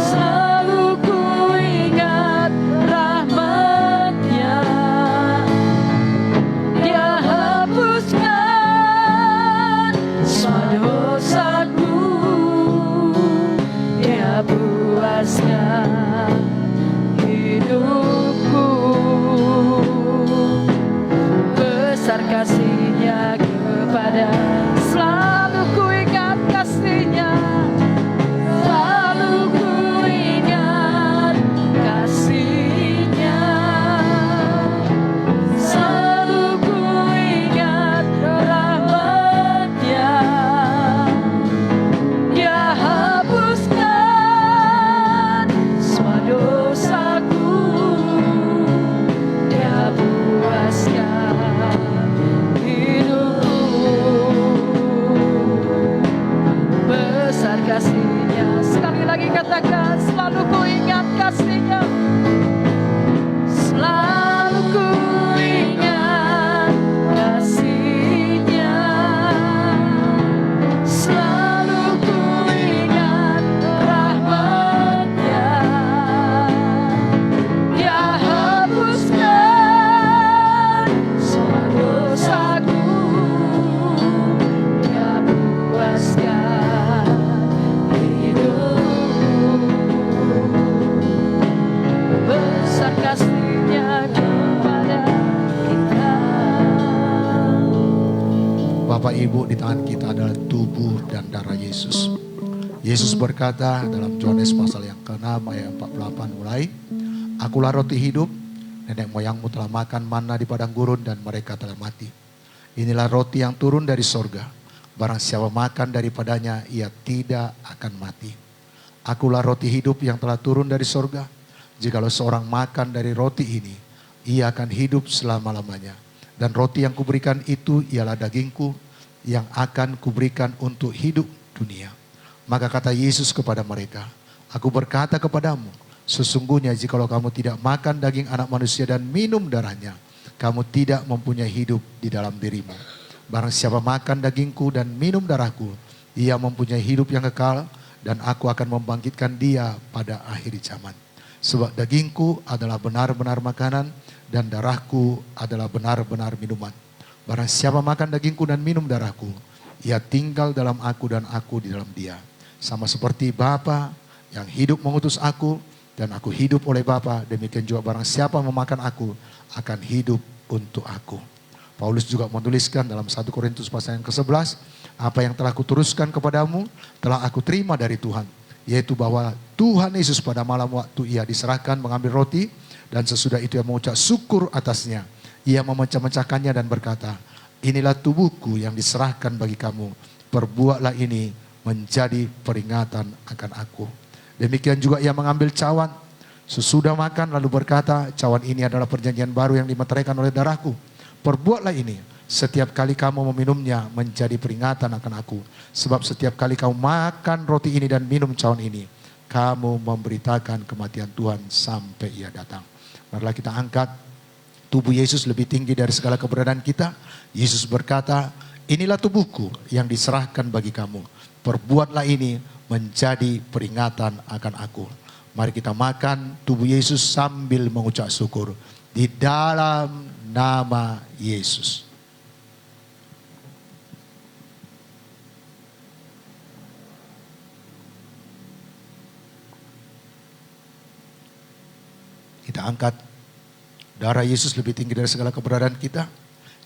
selalu ku ingat rahmat-Nya. Dia hapuskan semua dosaku, Dia puaskan hidupku. Besar kasih-Nya kepada, selalu ku ingat kasih-Nya, selalu ku ingat kasih-Nya, selalu ku ingat rahmat-Nya. Dia hapuskan semua dosaku, Dia puaskan hidupku. Besar kasih-Nya, sekali lagi katakan, selalu ku ingat kasih-Nya, selalu ku ingat kasih-Nya, selalu ku ingat rahmat-Nya. Dia hapuskan semua dosaku, Dia puaskan hidupku. Besar kasih-Nya kepada kita. Bapak Ibu, di tangan kita adalah tubuh dan darah Yesus. Yesus berkata dalam Yohanes pasal yang ke-6 ayat 48 mulai, Akulah roti hidup, nenek moyangmu telah makan manna di padang gurun dan mereka telah mati. Inilah roti yang turun dari sorga, barang siapa makan daripadanya ia tidak akan mati. Akulah roti hidup yang telah turun dari sorga, jikalau seorang makan dari roti ini, ia akan hidup selama-lamanya. Dan roti yang kuberikan itu ialah dagingku yang akan kuberikan untuk hidup dunia. Maka kata Yesus kepada mereka, aku berkata kepadamu, sesungguhnya jikalau kamu tidak makan daging anak manusia dan minum darahnya, kamu tidak mempunyai hidup di dalam dirimu. Barang siapa makan dagingku dan minum darahku, ia mempunyai hidup yang kekal, dan aku akan membangkitkan dia pada akhir zaman. Sebab dagingku adalah benar-benar makanan, dan darahku adalah benar-benar minuman. Barang siapa makan dagingku dan minum darahku, ia tinggal dalam aku dan aku di dalam dia. Sama seperti Bapa yang hidup mengutus aku, dan aku hidup oleh Bapa, demikian juga barang siapa memakan aku, akan hidup untuk aku. Paulus juga menuliskan dalam 1 Korintus pasal yang ke-11, apa yang telah kuteruskan kepadamu, telah aku terima dari Tuhan. Yaitu bahwa Tuhan Yesus pada malam waktu ia diserahkan mengambil roti, dan sesudah itu ia mengucap syukur atasnya. Ia memecah-mecahkannya dan berkata, inilah tubuhku yang diserahkan bagi kamu, perbuatlah ini menjadi peringatan akan aku. Demikian juga ia mengambil cawan sesudah makan lalu berkata, cawan ini adalah perjanjian baru yang dimeteraikan oleh darahku. Perbuatlah ini setiap kali kamu meminumnya menjadi peringatan akan aku. Sebab setiap kali kamu makan roti ini dan minum cawan ini, kamu memberitakan kematian Tuhan sampai ia datang. Marilah kita angkat tubuh Yesus lebih tinggi dari segala keberadaan kita. Yesus berkata, inilah tubuhku yang diserahkan bagi kamu. Perbuatlah ini menjadi peringatan akan aku. Mari kita makan tubuh Yesus sambil mengucap syukur. Di dalam nama Yesus. Kita angkat darah Yesus lebih tinggi dari segala keberadaan kita.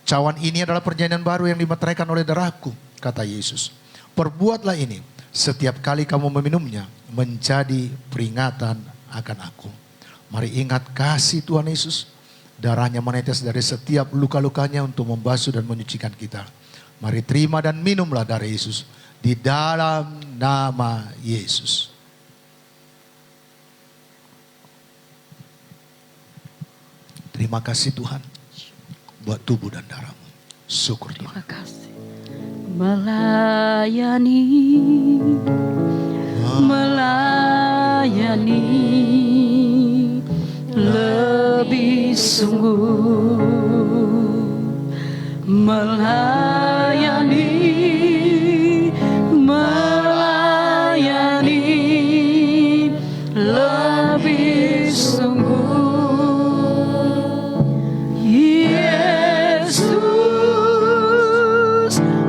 Cawan ini adalah perjanjian baru yang dimeteraikan oleh darahku, kata Yesus. Perbuatlah ini setiap kali kamu meminumnya menjadi peringatan akan aku. Mari ingat kasih Tuhan Yesus. Darahnya menetes dari setiap luka-lukanya untuk membasuh dan menyucikan kita. Mari terima dan minumlah darah Yesus di dalam nama Yesus. Terima kasih Tuhan buat tubuh dan darahmu. Syukur Tuhan. Terima kasih. Melayani, melayani, lebih sungguh. Melayani, melayani, lebih sungguh. Yesus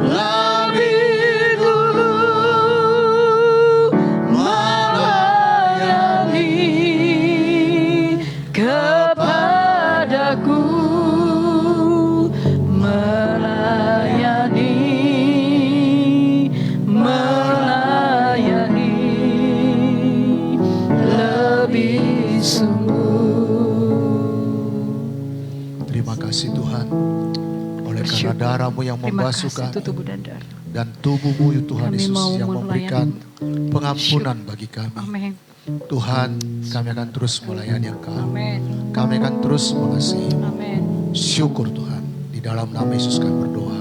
lebih dulu melayani kepadaku, melayani, melayani lebih sungguh. Terima kasih Tuhan. Oleh karena darahmu yang Terima membasuh kasih itu kami. tubuh dan darah. Dan tubuhmu Tuhan Kami Yesus mau yang memberikan melayani. pengampunan bagi kami. Amin. Tuhan, kami akan terus melayani Engkau. Amin. Kami akan terus mengasihi. Amin. Syukur Tuhan. Di dalam nama Yesus kami berdoa.